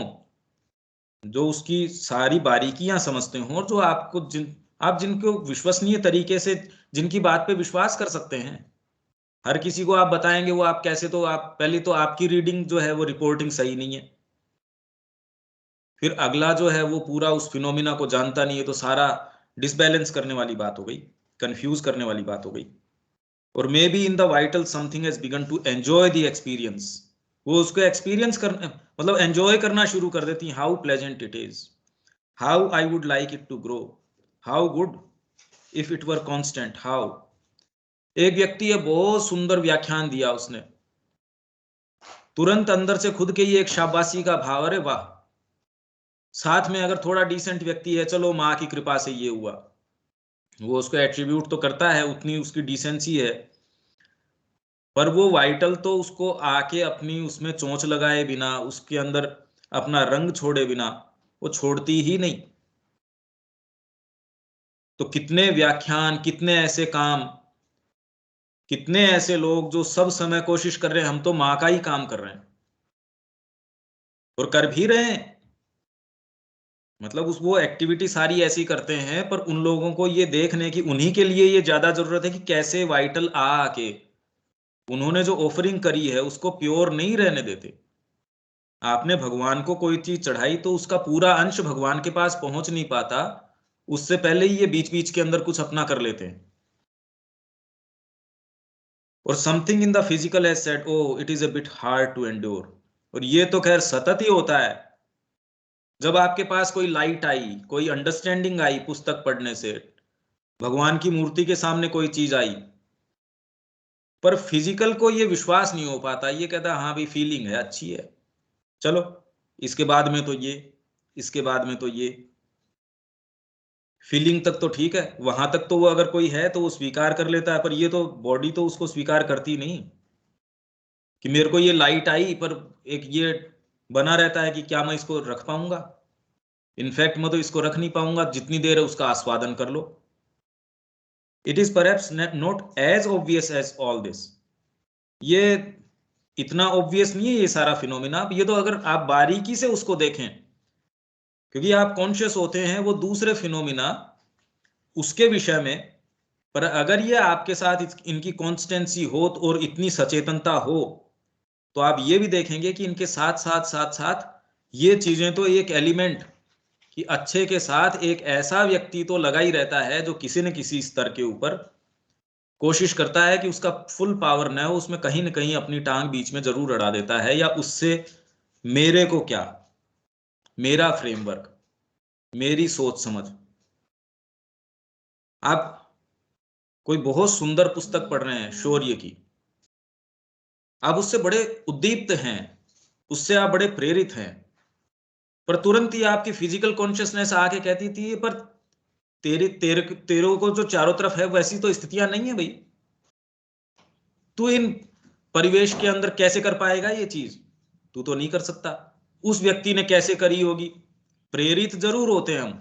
जो उसकी सारी बारीकियां समझते हों, और जो आपको आप जिनको विश्वसनीय तरीके से जिनकी बात पे विश्वास कर सकते हैं। हर किसी को आप बताएंगे वो आप कैसे, तो आप पहले तो आपकी रीडिंग जो है वो रिपोर्टिंग सही नहीं है, फिर अगला जो है वो पूरा उस फिनोमिना को जानता नहीं है, तो सारा डिसबैलेंस करने वाली बात हो गई, कंफ्यूज करने वाली बात हो गई। और maybe in the vital something has begun to enjoy the experience, वो उसको एक्सपीरियंस करने मतलब एंजॉय करना शुरू कर देती, how pleasant it is, how I would like it to grow, how good if it were constant, how. एक व्यक्ति है, बहुत सुंदर व्याख्यान दिया उसने, तुरंत अंदर से खुद के ही एक शाबाशी का भाव, अरे वाह। साथ में अगर थोड़ा डिसेंट व्यक्ति है, चलो माँ की कृपा से ये हुआ, वो उसको एट्रीब्यूट तो करता है, उतनी उसकी डिसेंसी है, पर वो वाइटल तो उसको आके अपनी उसमें चोंच लगाए बिना, उसके अंदर अपना रंग छोड़े बिना वो छोड़ती ही नहीं। तो कितने व्याख्यान, कितने ऐसे काम, कितने ऐसे लोग जो सब समय कोशिश कर रहे हैं, हम तो माँ का ही काम कर रहे हैं और कर भी रहे हैं, मतलब उस वो एक्टिविटी सारी ऐसी करते हैं, पर उन लोगों को ये देखने की, उन्हीं के लिए ये ज्यादा जरूरत है कि कैसे वाइटल आके उन्होंने जो ऑफरिंग करी है उसको प्योर नहीं रहने देते। आपने भगवान को कोई चीज चढ़ाई तो उसका पूरा अंश भगवान के पास पहुंच नहीं पाता, उससे पहले ही ये बीच बीच के अंदर कुछ अपना कर लेते हैं। और something in the physical has said, oh it is a bit hard to endure. और ये तो खैर सतत ही होता है, जब आपके पास कोई लाइट आई, कोई अंडरस्टैंडिंग आई पुस्तक पढ़ने से, भगवान की मूर्ति के सामने कोई चीज आई, पर फिजिकल को ये विश्वास नहीं हो पाता, ये कहता हाँ भाई फीलिंग है, अच्छी है, चलो इसके बाद में तो ये, इसके बाद में तो ये। फीलिंग तक तो ठीक है, वहां तक तो वो अगर कोई है तो वो स्वीकार कर लेता है, पर ये तो बॉडी तो उसको स्वीकार करती नहीं कि मेरे को ये लाइट आई, पर एक ये बना रहता है कि क्या मैं इसको रख पाऊंगा। इनफैक्ट मैं तो इसको रख नहीं पाऊंगा, जितनी देर है उसका आस्वादन कर लो। It is perhaps not as obvious as all this. ये इतना ऑब्वियस नहीं है ये सारा फिनोमिना। ये तो अगर आप बारीकी से उसको देखें, क्योंकि आप कॉन्शियस होते हैं वो दूसरे फिनोमिना उसके विषय में, पर अगर ये आपके साथ इनकी कॉन्स्टेंसी हो और इतनी सचेतनता हो, तो आप ये भी देखेंगे कि इनके साथ साथ साथ साथ ये चीजें तो एक एलिमेंट कि अच्छे के साथ एक ऐसा व्यक्ति तो लगा ही रहता है जो किसी न किसी स्तर के ऊपर कोशिश करता है कि उसका फुल पावर न हो, उसमें कहीं ना कहीं अपनी टांग बीच में जरूर अड़ा देता है, या उससे मेरे को क्या, मेरा फ्रेमवर्क, मेरी सोच समझ। आप कोई बहुत सुंदर पुस्तक पढ़ रहे हैं शौर्य की, आप उससे बड़े उद्दीप्त हैं, उससे आप बड़े प्रेरित हैं, पर तुरंत ही आपकी फिजिकल कॉन्शियसनेस आके कहती थी पर तेरे को जो चारों तरफ है वैसी तो स्थितियां नहीं है भाई, तू इन परिवेश के अंदर कैसे कर पाएगा ये चीज, तू तो नहीं कर सकता। उस व्यक्ति ने कैसे करी होगी। प्रेरित जरूर होते हैं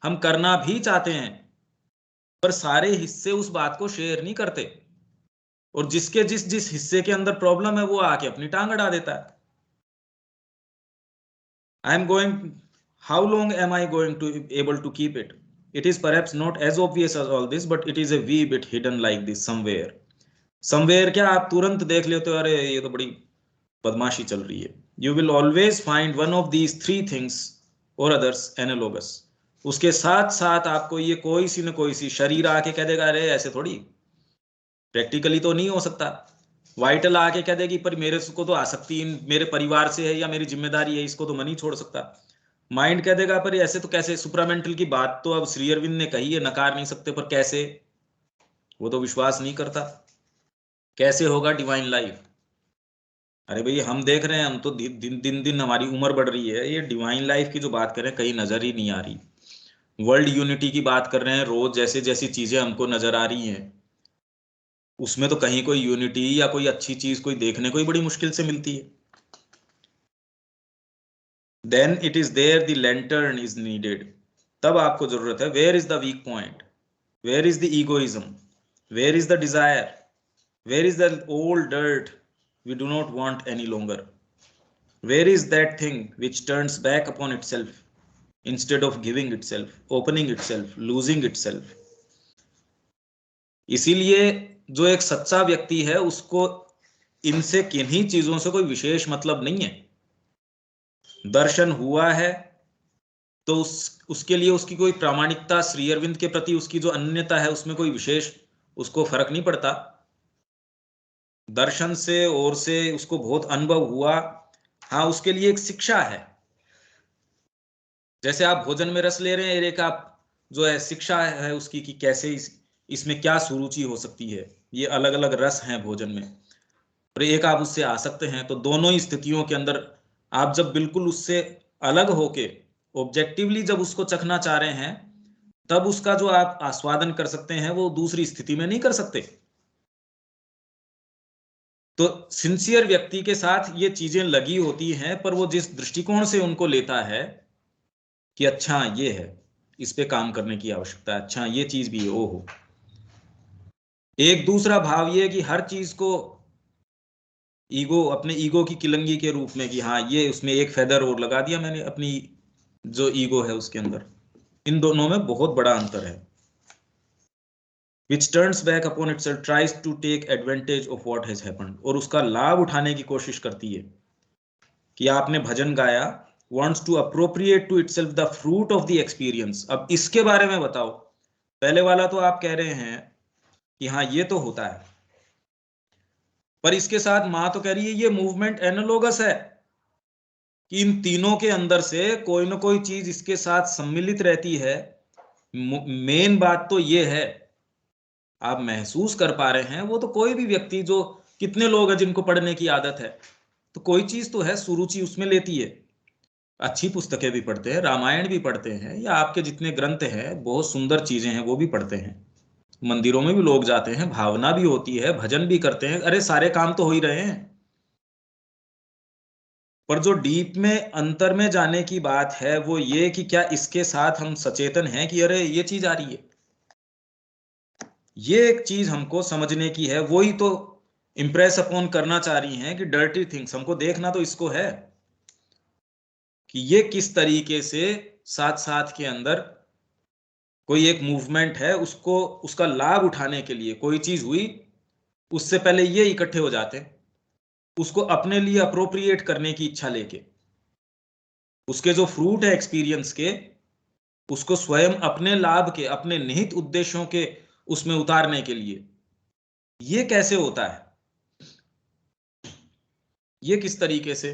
हम करना भी चाहते हैं, पर सारे हिस्से उस बात को शेयर नहीं करते, और जिसके जिस जिस हिस्से के अंदर प्रॉब्लम है वो आके अपनी टांग अड़ा देता है। I am going, how long am I going to able to keep it? It is perhaps not as obvious as all this, but it is a wee bit hidden like this somewhere. Somewhere क्या आप तुरंत देख लेते हो, अरे ये तो बड़ी बदमाशी चल रही है। You will always find one of these three things or others analogous. उसके साथ साथ आपको ये कोई सी न कोई सी शरीर आके कह देगा अरे ऐसे थोड़ी, प्रैक्टिकली तो नहीं हो सकता। वाइटल आके कह देगी पर मेरे को तो आसक्ति मेरे परिवार से है या मेरी जिम्मेदारी है, इसको तो मैं नहीं छोड़ सकता। माइंड कह देगा पर ऐसे तो कैसे, सुप्रामेंटल की बात तो अब श्री अरविंद ने कही है, नकार नहीं सकते, पर कैसे, वो तो विश्वास नहीं करता। कैसे होगा डिवाइन लाइफ? अरे भाई हम देख रहे हैं, हम तो दिन दिन दिन हमारी उम्र बढ़ रही है, ये डिवाइन लाइफ की जो बात कर रहे हैं कहीं नजर ही नहीं आ रही। वर्ल्ड यूनिटी की बात कर रहे हैं, रोज जैसे जैसी चीजें हमको नजर आ रही हैं, उसमें तो कहीं कोई यूनिटी या कोई अच्छी चीज कोई देखने को ही बड़ी मुश्किल से मिलती है। Then it is there the lantern is needed. तब आपको जरूरत है, where is the weak point, where is the egoism, where is the desire, where is the old dirt we do not want any longer, where is that thing which turns back upon itself instead of giving itself, opening itself, losing itself. इसीलिए जो एक सच्चा व्यक्ति है उसको इनसे किन्हीं चीजों से कोई विशेष मतलब नहीं है। दर्शन हुआ है तो उसके लिए उसकी कोई प्रामाणिकता, श्री अरविंद के प्रति उसकी जो अन्यता है उसमें कोई विशेष उसको फर्क नहीं पड़ता। दर्शन से और से उसको बहुत अनुभव हुआ, हाँ उसके लिए एक शिक्षा है। जैसे आप भोजन में रस ले रहे हैं, एक आप जो है शिक्षा है उसकी कि कैसे इसमें क्या सुरुचि हो सकती है। ये अलग अलग रस हैं भोजन में, और एक आप उससे आ सकते हैं। तो दोनों ही स्थितियों के अंदर आप जब बिल्कुल उससे अलग होके ऑब्जेक्टिवली जब उसको चखना चाह रहे हैं, तब उसका जो आप आस्वादन कर सकते हैं वो दूसरी स्थिति में नहीं कर सकते। तो सिंसियर व्यक्ति के साथ ये चीजें लगी होती हैं, पर वो जिस दृष्टिकोण से उनको लेता है कि अच्छा ये है, इस पे काम करने की आवश्यकता है, अच्छा ये चीज भी है, ओहो। एक दूसरा भाव ये है कि हर चीज को ईगो, अपने ईगो की किलंगी के रूप में कि हाँ ये उसमें एक फेदर और लगा दिया मैंने अपनी जो ईगो है उसके अंदर। इन दोनों में बहुत बड़ा अंतर है। Which turns back upon itself, tries to take advantage of what has happened, और उसका लाभ उठाने की कोशिश करती है कि आपने भजन गाया, wants to appropriate to itself the fruit of the experience। अब इसके बारे में बताओ। पहले वाला तो आप कह रहे हैं कि हाँ ये तो होता है, पर इसके साथ मां तो कह रही है ये मूवमेंट एनालोगस है कि इन तीनों के अंदर से कोई ना कोई चीज इसके साथ सम्मिलित रहती है। मेन बात तो ये है, आप महसूस कर पा रहे हैं, वो तो कोई भी व्यक्ति, जो कितने लोग हैं जिनको पढ़ने की आदत है, तो कोई चीज तो है सुरुचि उसमें लेती है। अच्छी पुस्तकें भी पढ़ते हैं, रामायण भी पढ़ते हैं, या आपके जितने ग्रंथ हैं, बहुत सुंदर चीजें हैं, वो भी पढ़ते हैं। मंदिरों में भी लोग जाते हैं, भावना भी होती है, भजन भी करते हैं, अरे सारे काम तो हो ही रहे हैं। पर जो डीप में अंतर में जाने की बात है वो ये कि क्या इसके साथ हम सचेतन हैं कि अरे ये चीज आ रही है, ये एक चीज हमको समझने की है। वही तो इंप्रेस अपॉन करना चाह रही हैं कि डर्टी थिंग्स, हमको देखना तो इसको है कि ये किस तरीके से साथ साथ के अंदर कोई एक मूवमेंट है, उसको उसका लाभ उठाने के लिए कोई चीज हुई, उससे पहले ये इकट्ठे हो जाते हैं उसको अपने लिए अप्रोप्रिएट करने की इच्छा लेके, उसके जो फ्रूट है एक्सपीरियंस के, उसको स्वयं अपने लाभ के, अपने निहित उद्देश्यों के उसमें उतारने के लिए। ये कैसे होता है, ये किस तरीके से?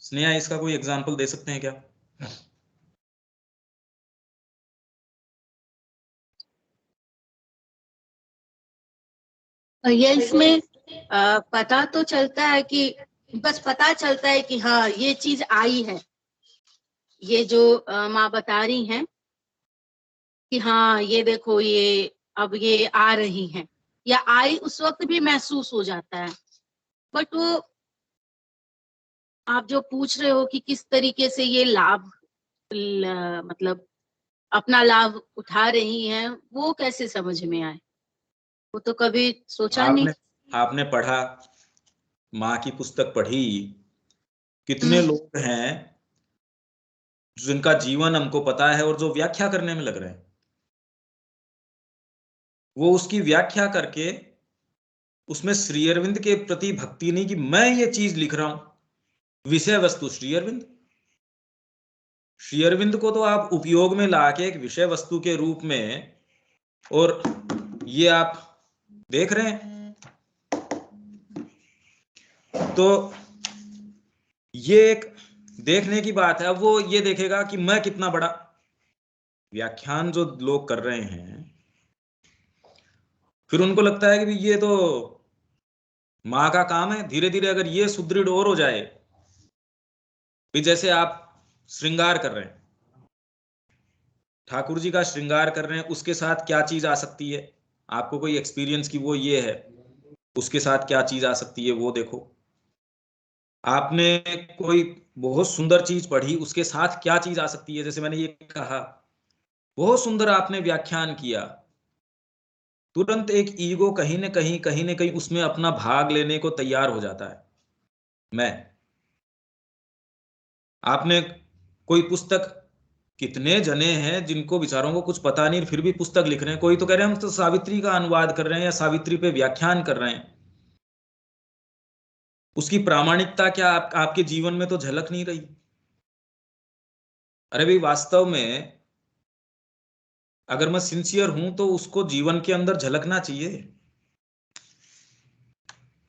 स्नेहा, इसका कोई एग्जांपल दे सकते हैं क्या? ये इसमें पता तो चलता है कि बस पता चलता है कि हाँ ये चीज आई है, ये जो माँ बता रही हैं कि हाँ ये देखो ये अब ये आ रही हैं, या आई उस वक्त भी महसूस हो जाता है। बट वो आप जो पूछ रहे हो कि किस तरीके से ये लाभ मतलब अपना लाभ उठा रही हैं, वो कैसे समझ में आए, वो तो कभी सोचा नहीं। आपने पढ़ा, माँ की पुस्तक पढ़ी, कितने लोग हैं जिनका जीवन हमको पता है और जो व्याख्या करने में लग रहे हैं, वो उसकी व्याख्या करके उसमें श्री अरविंद के प्रति भक्ति नहीं कि मैं ये चीज लिख रहा हूं, विषय वस्तु श्री अरविंद। श्री अरविंद को तो आप उपयोग में लाके एक विषय वस्तु के रूप में, और ये आप देख रहे हैं, तो ये एक देखने की बात है। अब वो ये देखेगा कि मैं कितना बड़ा व्याख्यान जो लोग कर रहे हैं, फिर उनको लगता है कि ये तो माँ का काम है। धीरे धीरे अगर ये सुदृढ़ और हो जाए, जैसे आप श्रृंगार कर रहे हैं, ठाकुर जी का श्रृंगार कर रहे हैं, उसके साथ क्या चीज आ सकती है, आपको कोई एक्सपीरियंस की वो ये है, उसके साथ क्या चीज आ सकती है वो देखो। आपने कोई बहुत सुंदर चीज पढ़ी, उसके साथ क्या चीज आ सकती है, जैसे मैंने ये कहा बहुत सुंदर आपने व्याख्यान किया, तुरंत एक ईगो कहीं न कहीं उसमें अपना भाग लेने को तैयार हो जाता है। मैं, आपने कोई पुस्तक, कितने जने हैं जिनको विचारों को कुछ पता नहीं फिर भी पुस्तक लिख रहे हैं। कोई तो कह रहे हैं हम तो सावित्री का अनुवाद कर रहे हैं या सावित्री पे व्याख्यान कर रहे हैं, उसकी प्रामाणिकता क्या आपके जीवन में तो झलक नहीं रही। अरे भाई, वास्तव में अगर मैं सिंसियर हूं तो उसको जीवन के अंदर झलकना चाहिए,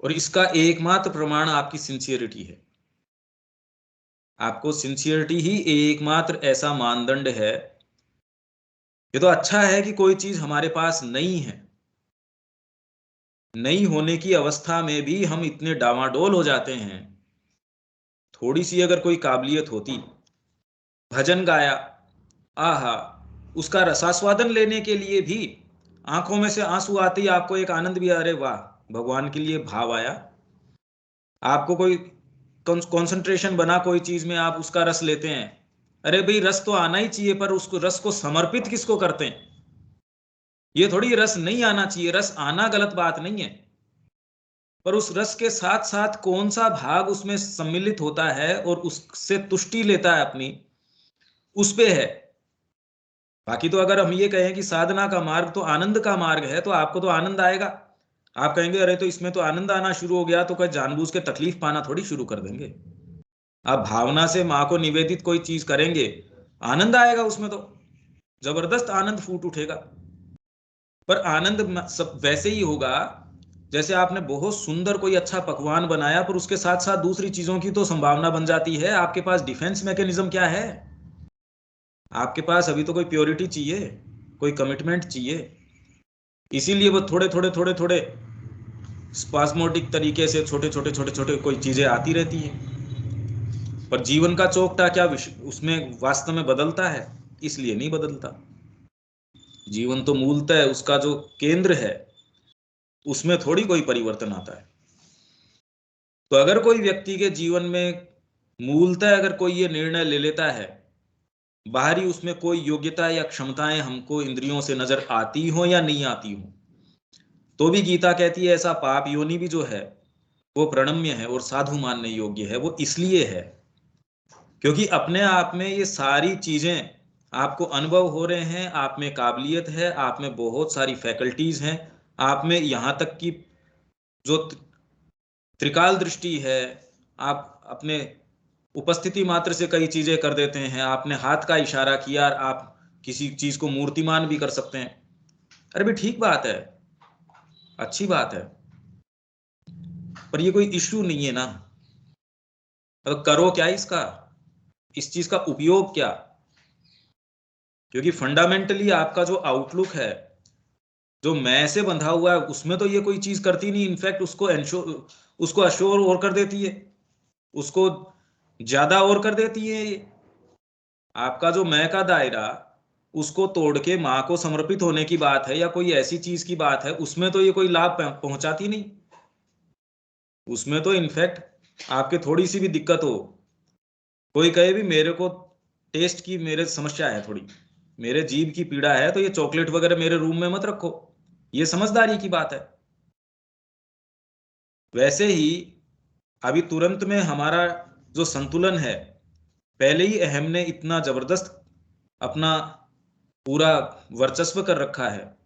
और इसका एकमात्र प्रमाण आपकी सिंसियरिटी है। आपको सिंसियरिटी ही एकमात्र ऐसा मानदंड है। ये तो अच्छा है कि कोई चीज हमारे पास नहीं है, नहीं होने की अवस्था में भी हम इतने डावाडोल हो जाते हैं। थोड़ी सी अगर कोई काबिलियत होती, भजन गाया, आहा, उसका रसास्वादन लेने के लिए भी आंखों में से आंसू आते ही आपको एक आनंद भी, अरे वाह भगवान के लिए भाव आया। आपको कोई कंसंट्रेशन बना कोई चीज में, आप उसका रस लेते हैं, अरे भाई रस तो आना ही चाहिए, पर उसको रस को समर्पित किसको करते हैं? ये थोड़ी रस नहीं आना चाहिए, रस आना गलत बात नहीं है, पर उस रस के साथ साथ कौन सा भाग उसमें सम्मिलित होता है और उससे तुष्टि लेता है अपनी, उस पे है। बाकी तो अगर हम ये कहें कि साधना का मार्ग तो आनंद का मार्ग है, तो आपको तो आनंद आएगा। आप कहेंगे अरे तो इसमें तो आनंद आना शुरू हो गया, तो कहीं जानबूझ के तकलीफ पाना थोड़ी शुरू कर देंगे। आप भावना से माँ को निवेदित कोई चीज करेंगे, आनंद आएगा उसमें, तो जबरदस्त आनंद फूट उठेगा। पर आनंद सब वैसे ही होगा जैसे आपने बहुत सुंदर कोई अच्छा पकवान बनाया, पर उसके साथ साथ दूसरी चीजों की तो संभावना बन जाती है। आपके पास डिफेंस मैकेनिज्म क्या है? आपके पास अभी तो कोई प्योरिटी चाहिए, कोई कमिटमेंट चाहिए। इसीलिए वो थोड़े थोड़े स्पास्मोटिक तरीके से छोटे छोटे कोई चीजें आती रहती हैं। पर जीवन का चौकटा क्या उसमें वास्तव में बदलता है? इसलिए नहीं बदलता। जीवन तो मूलतः उसका जो केंद्र है उसमें थोड़ी कोई परिवर्तन आता है। तो अगर कोई व्यक्ति के जीवन में मूलतः अगर कोई ये निर्णय ले लेता है, बाहरी उसमें कोई योग्यता या क्षमताएं हमको इंद्रियों से नजर आती हो या नहीं आती हो, तो भी गीता कहती है ऐसा पाप योनि भी जो है वो प्रणम्य है और साधु मानने योग्य है। वो इसलिए है क्योंकि अपने आप में ये सारी चीजें आपको अनुभव हो रहे हैं, आप में काबिलियत है, आप में बहुत सारी फैकल्टीज हैं, आप में यहाँ तक कि जो त्रिकाल दृष्टि है, आप अपने उपस्थिति मात्र से कई चीजें कर देते हैं, आपने हाथ का इशारा किया, आप किसी चीज को मूर्तिमान भी कर सकते हैं। अरे भी ठीक बात है, अच्छी बात है, पर ये कोई इश्यू नहीं है ना। तो करो क्या इसका, इस चीज का उपयोग क्या? क्योंकि फंडामेंटली आपका जो आउटलुक है, जो मैं से बंधा हुआ है, उसमें तो ये कोई चीज करती नहीं, इनफैक्ट उसको अश्योर और कर देती है, उसको ज्यादा और कर देती है। ये आपका जो मैं का दायरा, उसको तोड़ के माँ को समर्पित होने की बात है या कोई ऐसी चीज की बात है, उसमें तो ये कोई लाभ पहुंचाती नहीं। उसमें तो इनफैक्ट आपके थोड़ी सी भी दिक्कत हो, कोई कहे भी मेरे को टेस्ट की मेरे समस्या है, थोड़ी मेरे जीभ की पीड़ा है, तो ये चॉकलेट वगैरह मेरे रूम में मत रखो, ये समझदारी की बात है। वैसे ही अभी तुरंत में हमारा जो संतुलन है, पहले ही अहम ने इतना जबरदस्त अपना पूरा वर्चस्व कर रखा है,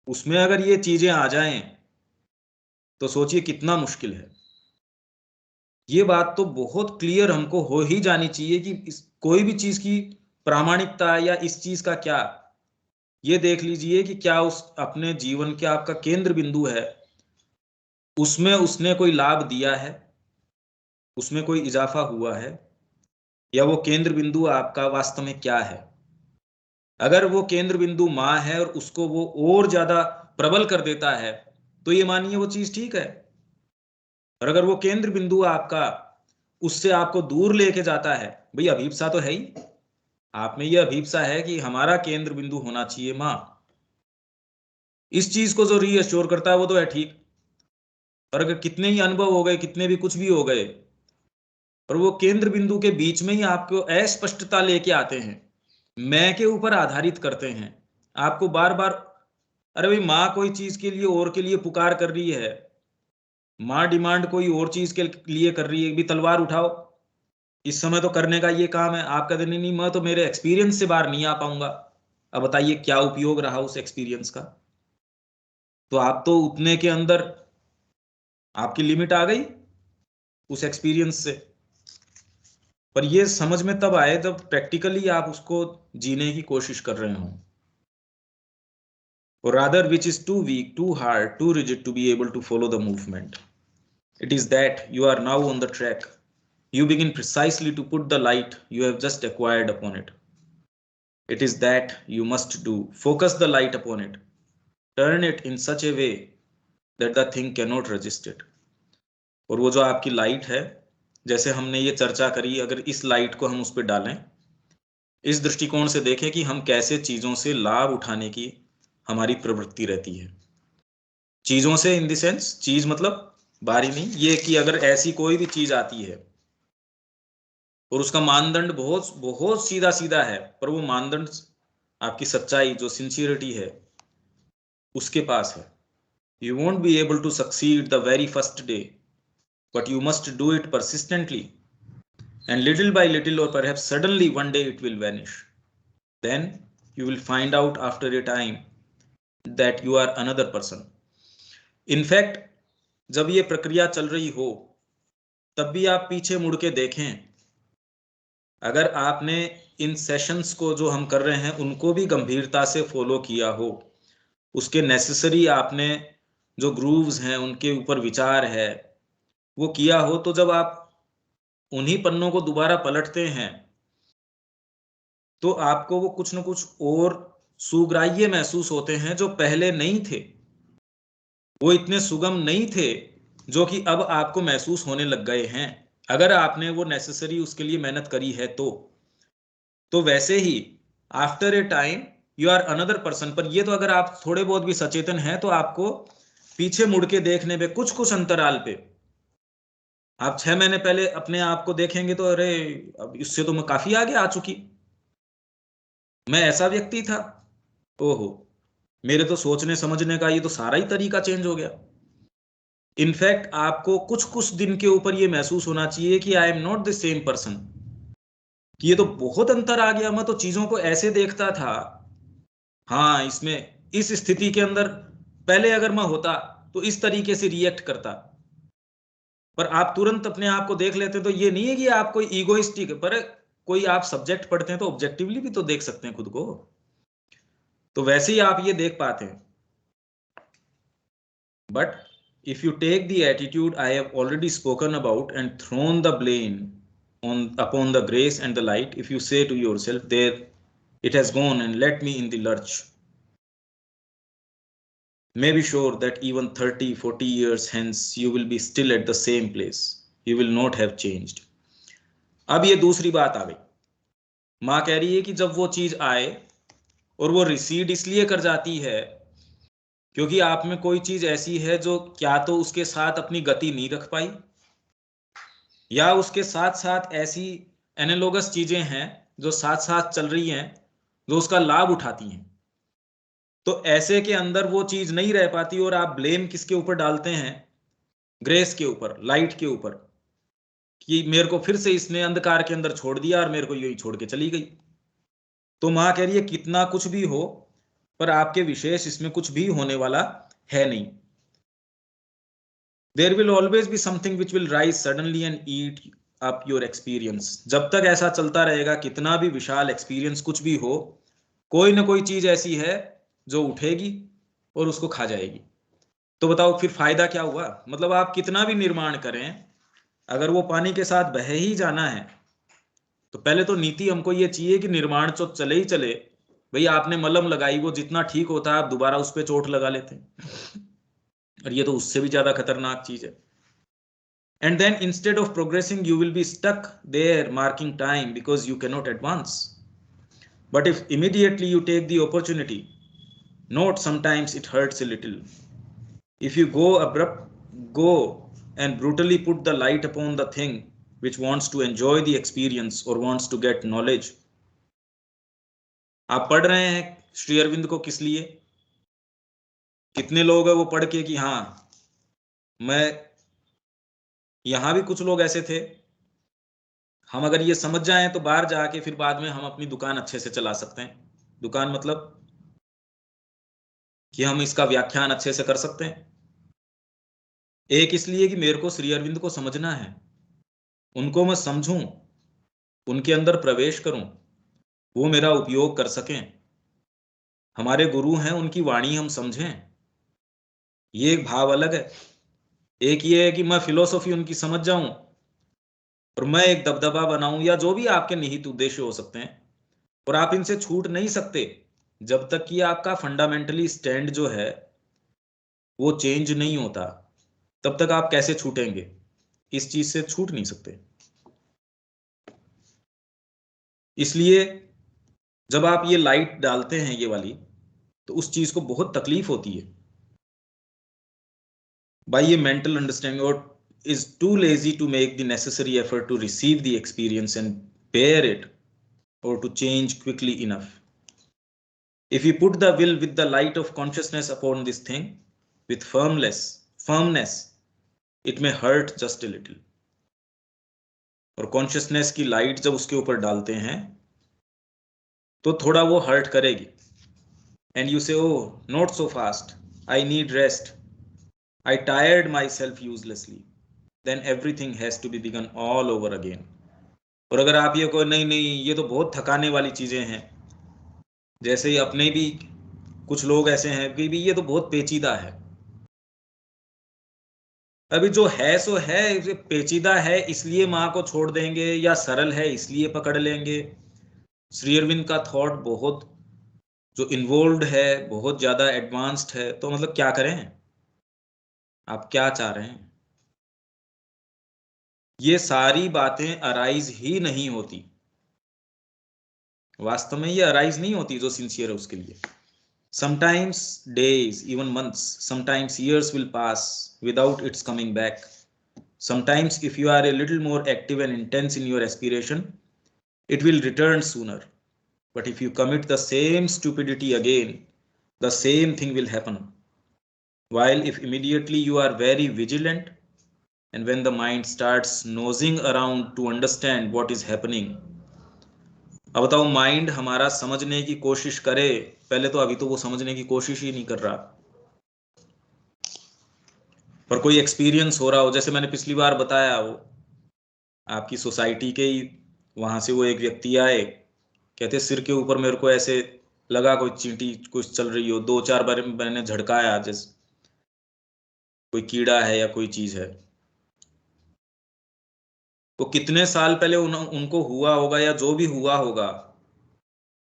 उसमें अगर ये चीजें आ जाएं तो सोचिए कितना मुश्किल है। ये बात तो बहुत क्लियर हमको हो ही जानी चाहिए कि कोई भी चीज की प्रामाणिकता या इस चीज का क्या, ये देख लीजिए कि क्या उस अपने जीवन के आपका केंद्र बिंदु है, उसमें उसने कोई लाभ दिया है, उसमें कोई इजाफा हुआ है, या वो केंद्र बिंदु आपका वास्तव में क्या है। अगर वो केंद्र बिंदु माँ है और उसको वो और ज्यादा प्रबल कर देता है तो ये मानिए वो चीज ठीक है। और अगर वो केंद्र बिंदु आपका उससे आपको दूर लेके जाता है, भाई अभीप्सा तो है ही, आप में ये अभीप्सा है कि हमारा केंद्र बिंदु होना चाहिए माँ, इस चीज को जो रीअश्योर करता है वो तो है ठीक। और अगर कितने ही अनुभव हो गए, कितने भी कुछ भी हो गए, और वो केंद्र बिंदु के बीच में ही आपको अस्पष्टता लेके आते हैं, मैं के ऊपर आधारित करते हैं, आपको बार बार, अरे भाई माँ कोई चीज के लिए और के लिए पुकार कर रही है, माँ डिमांड कोई और चीज के लिए कर रही है, भी तलवार उठाओ, इस समय तो करने का ये काम है। आप कहते नहीं नहीं मैं तो मेरे एक्सपीरियंस से बाहर नहीं आ पाऊंगा। अब बताइए क्या उपयोग रहा उस एक्सपीरियंस का? तो आप तो उतने के अंदर आपकी लिमिट आ गई उस एक्सपीरियंस से। पर ये समझ में तब आए जब प्रैक्टिकली आप उसको जीने की कोशिश कर रहे हो, or rather which is too weak, too hard, too rigid to be able to follow the movement. It is that you are now on the track. You begin precisely to put the light you have just acquired upon it. It is that you must do. Focus the light upon it. Turn it in such a way that the thing cannot resist it. और वो जो आपकी light है, जैसे हमने ये चर्चा करी, अगर इस लाइट को हम उस पर डालें, इस दृष्टिकोण से देखें कि हम कैसे चीजों से लाभ उठाने की हमारी प्रवृत्ति रहती है। चीजों से इन द सेंस, चीज मतलब बारी नहीं, ये कि अगर ऐसी कोई भी चीज आती है और उसका मानदंड बहुत बहुत सीधा सीधा है, पर वो मानदंड आपकी सच्चाई जो सिंसियरिटी है उसके पास है, you won't be able to succeed the very first day, but you must do it persistently, and little by little और perhaps suddenly one day it will vanish. Then you will find out after a time that you are another person. In fact जब ये प्रक्रिया चल रही हो तब भी आप पीछे मुड़ के देखें, अगर आपने इन सेशंस को जो हम कर रहे हैं उनको भी गंभीरता से फॉलो किया हो, उसके नेसेसरी आपने जो ग्रूव्स हैं उनके ऊपर विचार है वो किया हो, तो जब आप उन्हीं पन्नों को दोबारा पलटते हैं तो आपको वो कुछ न कुछ और सुग्राह्य महसूस होते हैं जो पहले नहीं थे, वो इतने सुगम नहीं थे जो कि अब आपको महसूस होने लग गए हैं। अगर आपने वो नेसेसरी उसके लिए मेहनत करी है तो वैसे ही after a time you are another person. पर ये तो अगर आप थोड़े बहुत भी सचेतन हैं तो आपको पीछे मुड़ के देखने पे कुछ अंतराल पे आप 6 महीने पहले अपने आप को देखेंगे तो अरे अब इससे तो मैं काफी आगे आ चुकी, मैं ऐसा व्यक्ति था, ओहो मेरे तो सोचने समझने का ये तो सारा ही तरीका चेंज हो गया। इनफैक्ट आपको कुछ दिन के ऊपर ये महसूस होना चाहिए कि I am not the same person, कि ये तो बहुत अंतर आ गया, मैं तो चीजों को ऐसे देखता था, हाँ इसमें इस स्थिति के अंदर पहले अगर मैं होता तो इस तरीके से रिएक्ट करता। पर आप तुरंत अपने आप को देख लेते तो ये नहीं है कि आप कोई ईगोइस्टिक, पर कोई आप सब्जेक्ट पढ़ते हैं तो ऑब्जेक्टिवली भी तो देख सकते हैं खुद को, तो वैसे ही आप ये देख पाते हैं। But if you take the attitude I have already spoken about and thrown the blame upon the grace and the light, if you say to yourself there it has gone and let me in the lurch, may be sure that even 30-40 years hence you will be still at the same place, you will not have changed। अब ये दूसरी बात आ गई, माँ कह रही है कि जब वो चीज आए और वो रिसीड इसलिए कर जाती है क्योंकि आप में कोई चीज ऐसी है जो क्या तो उसके साथ अपनी गति नहीं रख पाई, या उसके साथ साथ ऐसी एनालॉगस चीजें हैं जो साथ साथ चल रही हैं जो उसका लाभ उठाती हैं। तो ऐसे के अंदर वो चीज नहीं रह पाती और आप ब्लेम किसके ऊपर डालते हैं, ग्रेस के ऊपर, लाइट के ऊपर, कि मेरे को फिर से इसने अंधकार के अंदर छोड़ दिया और मेरे को यही छोड़ के चली गई। तो मां कह रही है कितना कुछ भी हो पर आपके विशेष इसमें कुछ भी होने वाला है नहीं। There will always be something which will rise suddenly and eat up your experience। जब तक ऐसा चलता रहेगा, कितना भी विशाल एक्सपीरियंस कुछ भी हो, कोई ना कोई चीज ऐसी है जो उठेगी और उसको खा जाएगी। तो बताओ फिर फायदा क्या हुआ? मतलब आप कितना भी निर्माण करें, अगर वो पानी के साथ बह ही जाना है तो पहले तो नीति हमको ये चाहिए कि निर्माण तो चले ही चले। भाई आपने मलहम लगाई, वो जितना ठीक होता है आप दोबारा उस पर चोट लगा लेते हैं, और ये तो उससे भी ज्यादा खतरनाक चीज है। And then instead of progressing you will be stuck there marking time because you cannot advance। But if immediately you take the opportunity, note sometimes it hurts a little, if you go and brutally put the light upon the thing which wants to enjoy the experience or wants to get knowledge। आप पढ़ रहे हैं श्री अरविंद को किस लिए? कितने लोग हैं वो पढ़ के कि हाँ मैं, यहां भी कुछ लोग ऐसे थे, हम अगर ये समझ जाएं तो बाहर जाके फिर बाद में हम अपनी दुकान अच्छे से चला सकते हैं। दुकान मतलब कि हम इसका व्याख्यान अच्छे से कर सकते हैं। एक इसलिए कि मेरे को श्री अरविंद को समझना है, उनको मैं समझूं, उनके अंदर प्रवेश करूं, वो मेरा उपयोग कर सकें, हमारे गुरु हैं उनकी वाणी हम समझें, ये एक भाव अलग है। एक ये है कि मैं फिलोसॉफी उनकी समझ जाऊं और मैं एक दबदबा बनाऊं, या जो भी आपके निहित उद्देश्य हो सकते हैं, और आप इनसे छूट नहीं सकते जब तक कि आपका फंडामेंटली स्टैंड जो है वो चेंज नहीं होता, तब तक आप कैसे छूटेंगे? इस चीज से छूट नहीं सकते। इसलिए जब आप ये लाइट डालते हैं ये वाली, तो उस चीज को बहुत तकलीफ होती है। बाय ये मेंटल अंडरस्टैंडिंग, और is too lazy to make the necessary effort to receive the experience and bear it or to change quickly enough। If you put the will with the light of consciousness upon this thing with firmness, it may hurt just a little। और consciousness की light जब उसके ऊपर डालते हैं तो थोड़ा वो हर्ट करेगी। And you say oh not so fast, I need rest, I tired myself uselessly, then everything has to be begun all over again. और अगर आप ये कहो नहीं नहीं ये तो बहुत थकाने वाली चीजें हैं, जैसे ही अपने भी कुछ लोग ऐसे हैं कि भी ये तो बहुत पेचीदा है, अभी जो है सो है, पेचीदा है इसलिए माँ को छोड़ देंगे या सरल है इसलिए पकड़ लेंगे? श्री अरविंद का थॉट बहुत जो इन्वॉल्व्ड है, बहुत ज्यादा एडवांस्ड है, तो मतलब क्या करें? आप क्या चाह रहे हैं? ये सारी बातें अराइज ही नहीं होती, वास्तव में ये अराइज नहीं होती जो सिंसियर है उसके लिए। Sometimes days, even months, sometimes years will pass without its coming back. Sometimes if you are a little more active and intense in your aspiration, it will return sooner. But if you commit the same stupidity again, the same thing will happen. While if immediately you are very vigilant, and when the mind starts nosing around to understand what is happening, अब बताओ mind हमारा समझने की कोशिश करे, पहले तो अभी तो वो समझने की कोशिश ही नहीं कर रहा, पर कोई एक्सपीरियंस हो रहा हो, जैसे मैंने पिछली बार बताया, वो आपकी सोसाइटी के ही वहां से वो एक व्यक्ति आए, कहते सिर के ऊपर मेरे को ऐसे लगा कोई चींटी कुछ चल रही हो, 2-4 बार मैंने झड़काया जैसे कोई कीड़ा है या कोई चीज है। तो कितने साल पहले उनको हुआ होगा या जो भी हुआ होगा,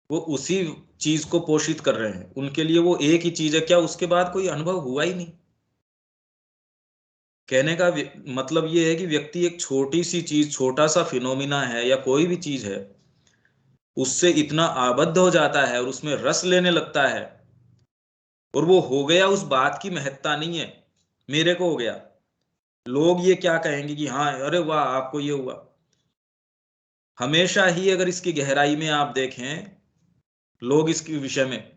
वो उसी चीज को पोषित कर रहे हैं, उनके लिए वो एक ही चीज है। क्या उसके बाद कोई अनुभव हुआ ही नहीं? कहने का मतलब ये है कि व्यक्ति एक छोटी सी चीज, छोटा सा फिनोमिना है या कोई भी चीज है, उससे इतना आबद्ध हो जाता है और उसमें रस लेने लगता है, और वो हो गया, उस बात की महत्ता नहीं है मेरे को हो गया, लोग ये क्या कहेंगे कि हाँ अरे वाह आपको ये हुआ। हमेशा ही अगर इसकी गहराई में आप देखें, लोग इसके विषय में,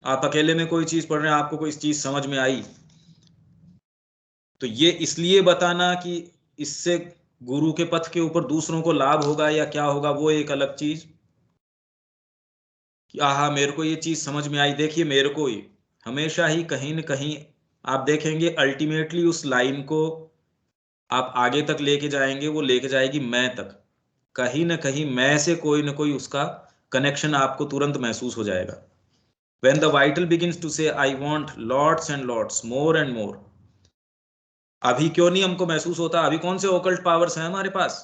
आप अकेले में कोई चीज पढ़ रहे हैं, आपको कोई चीज समझ में आई, तो ये इसलिए बताना कि इससे गुरु के पथ के ऊपर दूसरों को लाभ होगा या क्या होगा, वो एक अलग चीज, कि आहा मेरे को ये चीज समझ में आई। देखिए मेरे को ही हमेशा ही कहीं न कहीं आप देखेंगे, अल्टीमेटली उस लाइन को आप आगे तक लेके जाएंगे, वो लेके जाएगी मैं तक, कहीं ना कहीं मैं से कोई ना कोई उसका कनेक्शन आपको तुरंत महसूस हो जाएगा। When the vital begins to say I want lots and lots, more and more, अभी क्यों नहीं हमको महसूस होता? अभी कौन से ओकल्ट पावर्स हैं हमारे पास?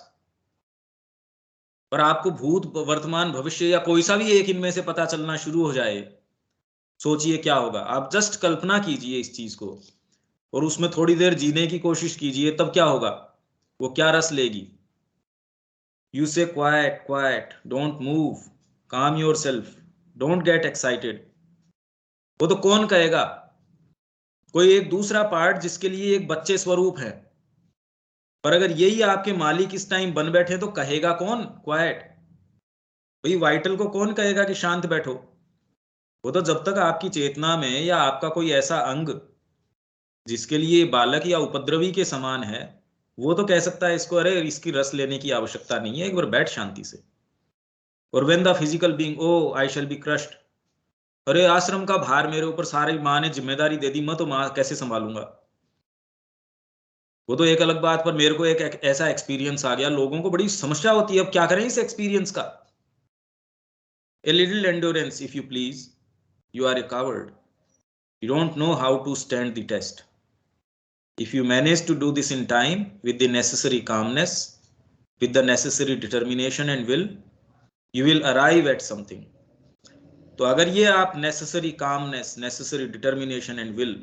पर आपको भूत वर्तमान भविष्य या कोई सा भी एक इनमें से पता चलना शुरू हो जाए, सोचिए क्या होगा। आप जस्ट कल्पना कीजिए इस चीज को और उसमें थोड़ी देर जीने की कोशिश कीजिए, तब क्या होगा, वो क्या रस लेगी। यू से क्वाइट क्वाइट, डोंट मूव, काम your self, don't get excited, वो तो कौन कहेगा? कोई एक दूसरा पार्ट जिसके लिए एक बच्चे स्वरूप है, पर अगर यही आपके मालिक इस टाइम बन बैठे तो कहेगा कौन क्वाइट? भाई वाइटल को कौन कहेगा कि शांत बैठो? वो तो जब तक आपकी चेतना में या आपका कोई ऐसा अंग जिसके लिए बालक या उपद्रवी के समान है, वो तो कह सकता है इसको अरे इसकी रस लेने की आवश्यकता नहीं है, एक बार बैठ शांति से। और when the physical being, oh I shall be crushed, अरे आश्रम का भार मेरे ऊपर सारी माँ ने जिम्मेदारी दे दी, मैं तो माँ कैसे संभालूंगा। वो तो एक अलग बात, पर मेरे को एक ऐसा एक्सपीरियंस आ गया, लोगों को बड़ी समस्या होती है, अब क्या करें इस एक्सपीरियंस का। A little endurance if you please, you are a coward, you don't know how to stand the test. If you manage to do this in time with the necessary calmness, with the necessary determination and will, you will arrive at something. तो अगर ये आप necessary calmness, necessary determination and will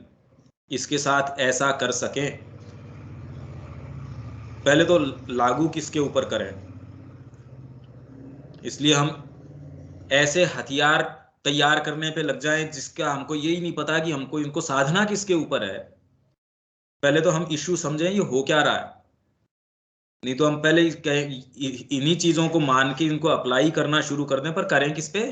इसके साथ ऐसा कर सकें, पहले तो लागू किसके ऊपर करें? इसलिए हम ऐसे हथियार तैयार करने पे लग जाएं जिसका हमको यही नहीं पता कि हमको इनको साधना किसके ऊपर है। पहले तो हम इश्यू समझें ये हो क्या रहा है, नहीं तो हम पहले इन्हीं चीजों को मान के इनको अप्लाई करना शुरू कर दें, पर करें किस पे?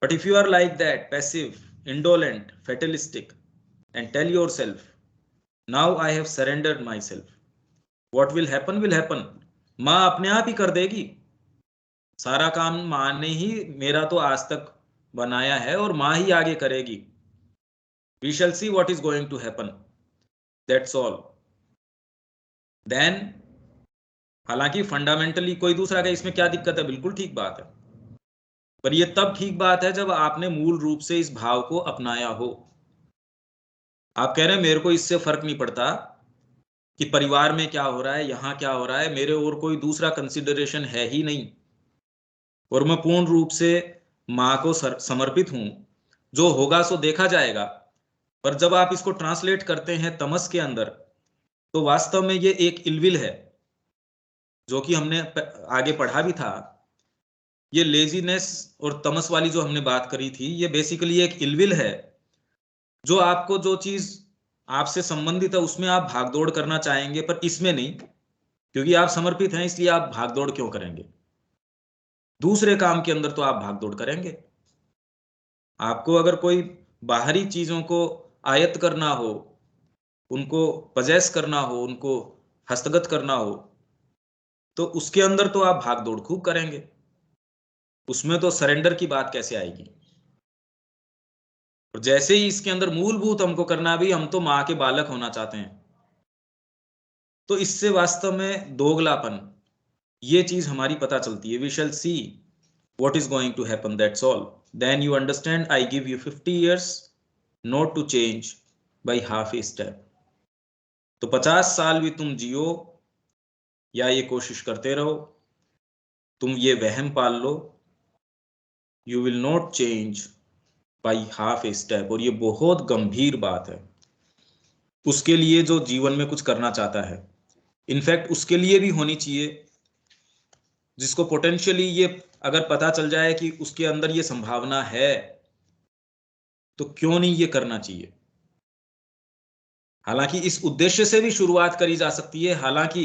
But if you are like that, passive, indolent, fatalistic, and tell yourself now I have surrendered my self, what will happen, माँ अपने आप ही कर देगी सारा काम, माँ ने ही मेरा तो आज तक बनाया है और माँ ही आगे करेगी। We shall see what is going to happen, that's all. Then हालांकि फंडामेंटली कोई दूसरा का इसमें क्या दिक्कत है, बिल्कुल ठीक बात है, पर यह तब ठीक बात है जब आपने मूल रूप से इस भाव को अपनाया हो। आप कह रहे हैं मेरे को इससे फर्क नहीं पड़ता कि परिवार में क्या हो रहा है, यहां क्या हो रहा है, मेरे और कोई दूसरा कंसिडरेशन है ही नहीं, और मैं पूर्ण रूप से मां को समर्पित हूं, जो होगा सो देखा जाएगा। पर जब आप इसको ट्रांसलेट करते हैं तमस के अंदर, तो वास्तव में ये एक इलविल है, जो कि हमने आगे पढ़ा भी था। ये लेजीनेस और तमस वाली जो हमने बात करी थी, ये बेसिकली एक इलविल है, जो आपको जो चीज आपसे संबंधित है उसमें आप भागदौड़ करना चाहेंगे, पर इसमें नहीं, क्योंकि आप समर्पित हैं, इसलिए आप भागदौड़ क्यों करेंगे। दूसरे काम के अंदर तो आप भागदौड़ करेंगे। आपको अगर कोई बाहरी चीजों को आयत्त करना हो, उनको पजेस करना हो, उनको हस्तगत करना हो, तो उसके अंदर तो आप भागदौड़ खूब करेंगे। उसमें तो सरेंडर की बात कैसे आएगी। और जैसे ही इसके अंदर मूलभूत हमको करना भी, हम तो मां के बालक होना चाहते हैं, तो इससे वास्तव में दोगलापन, ये चीज हमारी पता चलती है। We shall see what is going to happen, that's all. Then you understand, I give you 50 years not to change by half a step. तो 50 साल भी तुम जियो या ये कोशिश करते रहो, तुम ये वहम पाल लो, you will not change by half a step। और ये बहुत गंभीर बात है उसके लिए जो जीवन में कुछ करना चाहता है। इनफैक्ट उसके लिए भी होनी चाहिए जिसको पोटेंशियली ये अगर पता चल जाए कि उसके अंदर ये संभावना है, तो क्यों नहीं ये करना चाहिए। हालांकि इस उद्देश्य से भी शुरुआत करी जा सकती है, हालांकि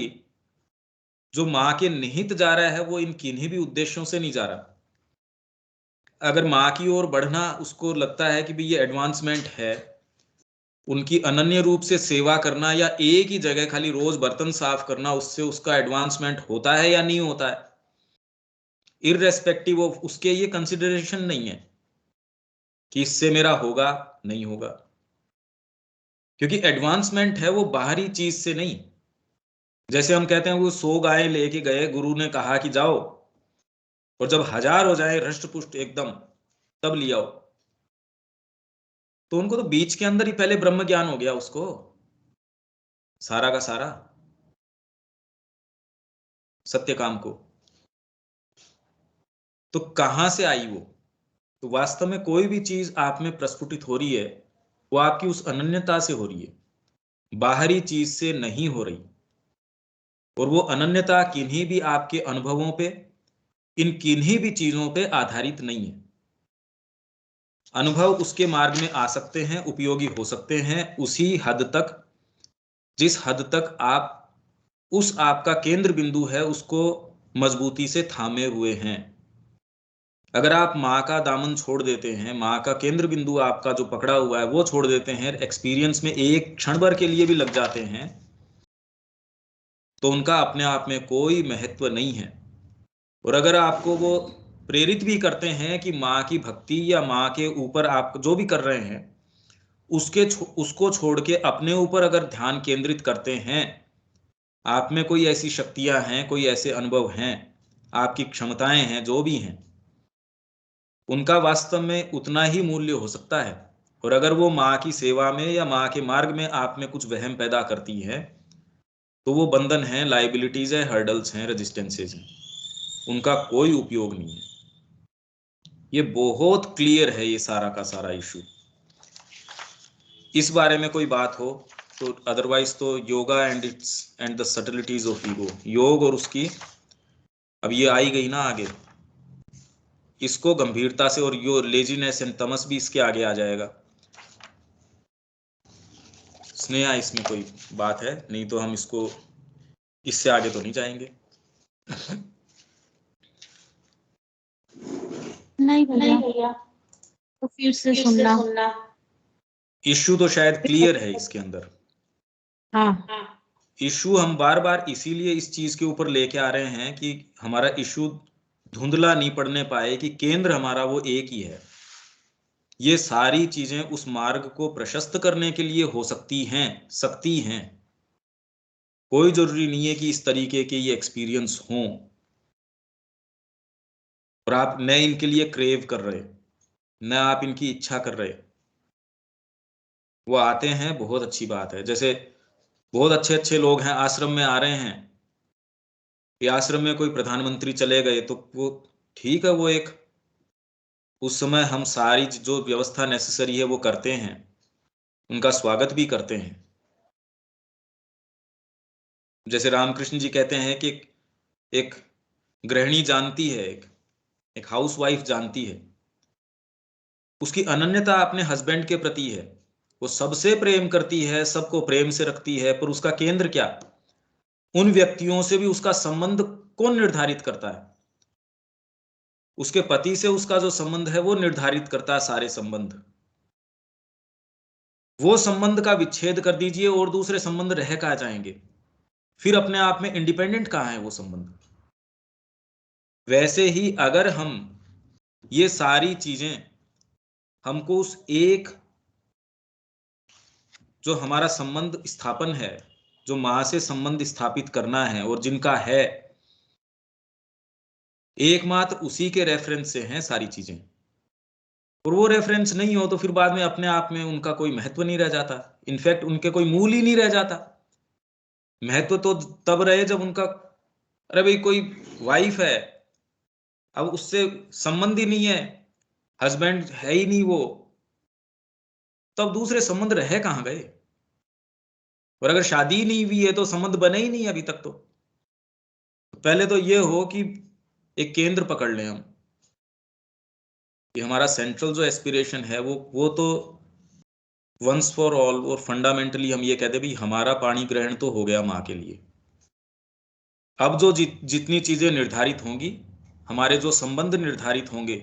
जो मां के निहित जा रहा है वो इन किन्हीं भी उद्देश्यों से नहीं जा रहा। अगर मां की ओर बढ़ना उसको लगता है कि भी ये एडवांसमेंट है, उनकी अनन्य रूप से सेवा करना या एक ही जगह खाली रोज बर्तन साफ करना, उससे उसका एडवांसमेंट होता है या नहीं होता है, इररेस्पेक्टिव ऑफ उसके, ये कंसिडरेशन नहीं है कि इससे मेरा होगा नहीं होगा। क्योंकि एडवांसमेंट है वो बाहरी चीज से नहीं। जैसे हम कहते हैं वो 100 गायें लेके गए, गुरु ने कहा कि जाओ, और जब 1000 हो जाए हृष्ट-पुष्ट एकदम, तब ले आओ। तो उनको तो बीच के अंदर ही पहले ब्रह्म ज्ञान हो गया, उसको सारा का सारा सत्यकाम को। तो कहां से आई वो। तो वास्तव में कोई भी चीज आप में प्रस्फुटित हो रही है, वो आपकी उस अनन्यता से हो रही है, बाहरी चीज से नहीं हो रही। और वो अनन्यता किन्हीं भी आपके अनुभवों पे, इन किन्हीं भी चीजों पे आधारित नहीं है। अनुभव उसके मार्ग में आ सकते हैं, उपयोगी हो सकते हैं उसी हद तक जिस हद तक आप उस आपका केंद्र बिंदु है उसको मजबूती से थामे हुए हैं। अगर आप माँ का दामन छोड़ देते हैं, माँ का केंद्र बिंदु आपका जो पकड़ा हुआ है वो छोड़ देते हैं, एक्सपीरियंस में एक क्षण भर के लिए भी लग जाते हैं, तो उनका अपने आप में कोई महत्व नहीं है। और अगर आपको वो प्रेरित भी करते हैं कि माँ की भक्ति या माँ के ऊपर आप जो भी कर रहे हैं उसको छोड़ के अपने ऊपर अगर ध्यान केंद्रित करते हैं, आप में कोई ऐसी शक्तियां हैं, कोई ऐसे अनुभव हैं, आपकी क्षमताएं हैं, जो भी हैं, उनका वास्तव में उतना ही मूल्य हो सकता है। और अगर वो माँ की सेवा में या माँ के मार्ग में आप में कुछ वहम पैदा करती है, तो वो बंधन है, लाइबिलिटीज है, हर्डल्स हैं, रेजिस्टेंसेज हैं, उनका कोई उपयोग नहीं है। ये बहुत क्लियर है, ये सारा का सारा इशू। इस बारे में कोई बात हो तो, अदरवाइज तो yoga and the subtleties of ego, योग और उसकी, अब ये आई गई ना आगे, इसको गंभीरता से, और यो लेजीनेस एंड तमस भी इसके आगे आ जाएगा। स्नेहा इसमें कोई बात है? नहीं तो हम इसको, इससे आगे तो नहीं जाएंगे। नहीं भैया, तो फिर से सुनना। इश्यू तो शायद क्लियर है इसके अंदर। हाँ, इशू हम बार बार इसीलिए इस चीज के ऊपर लेके आ रहे हैं कि हमारा इशू धुंधला नहीं पड़ने पाए कि केंद्र हमारा वो एक ही है। ये सारी चीजें उस मार्ग को प्रशस्त करने के लिए हो सकती हैं। कोई जरूरी नहीं है कि इस तरीके के ये एक्सपीरियंस हों और आप न इनके लिए क्रेव कर रहे, न आप इनकी इच्छा कर रहे। वो आते हैं, बहुत अच्छी बात है। जैसे बहुत अच्छे अच्छे लोग हैं, आश्रम में आ रहे हैं, ये आश्रम में कोई प्रधानमंत्री चले गए तो वो ठीक है, वो एक उस समय हम सारी जो व्यवस्था नेसेसरी है वो करते हैं, उनका स्वागत भी करते हैं। जैसे रामकृष्ण जी कहते हैं कि एक गृहिणी जानती है, एक हाउसवाइफ जानती है, उसकी अनन्यता अपने हस्बैंड के प्रति है, वो सबसे प्रेम करती है, सबको प्रेम से रखती है, पर उसका केंद्र क्या? उन व्यक्तियों से भी उसका संबंध कौन निर्धारित करता है? उसके पति से उसका जो संबंध है वो निर्धारित करता है सारे संबंध। वो संबंध का विच्छेद कर दीजिए और दूसरे संबंध रह कहाँ जाएंगे? फिर अपने आप में इंडिपेंडेंट कहाँ है वो संबंध? वैसे ही अगर हम ये सारी चीजें हमको उस एक जो हमारा संबंध स्थापन है, जो मां से संबंध स्थापित करना है और जिनका है, एकमात्र उसी के रेफरेंस से हैं सारी चीजें, और वो रेफरेंस नहीं हो तो फिर बाद में अपने आप में उनका कोई महत्व नहीं रह जाता। इनफैक्ट उनके कोई मूल ही नहीं रह जाता। महत्व तो तब रहे जब उनका, अरे भाई कोई वाइफ है, अब उससे संबंध ही नहीं है, हस्बैंड है ही नहीं वो, तब दूसरे संबंध रह कहां गए? और अगर शादी नहीं हुई है तो संबंध बने ही नहीं अभी तक। तो पहले तो ये हो कि एक केंद्र पकड़ लें हम, कि हमारा सेंट्रल जो एस्पिरेशन है वो तो वंस फॉर ऑल और फंडामेंटली हम ये कहते भी हमारा पाणी ग्रहण तो हो गया माँ के लिए। अब जो जितनी चीजें निर्धारित होंगी, हमारे जो संबंध निर्धारित होंगे,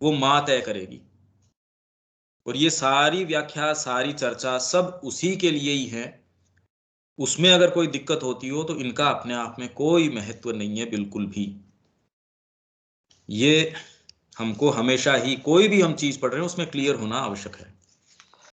वो माँ तय करेगी। और ये सारी व्याख्या, सारी चर्चा सब उसी के लिए ही है। उसमें अगर कोई दिक्कत होती हो तो इनका अपने आप में कोई महत्व नहीं है बिल्कुल भी। ये हमको हमेशा ही कोई भी हम चीज पढ़ रहे हैं उसमें क्लियर होना आवश्यक है।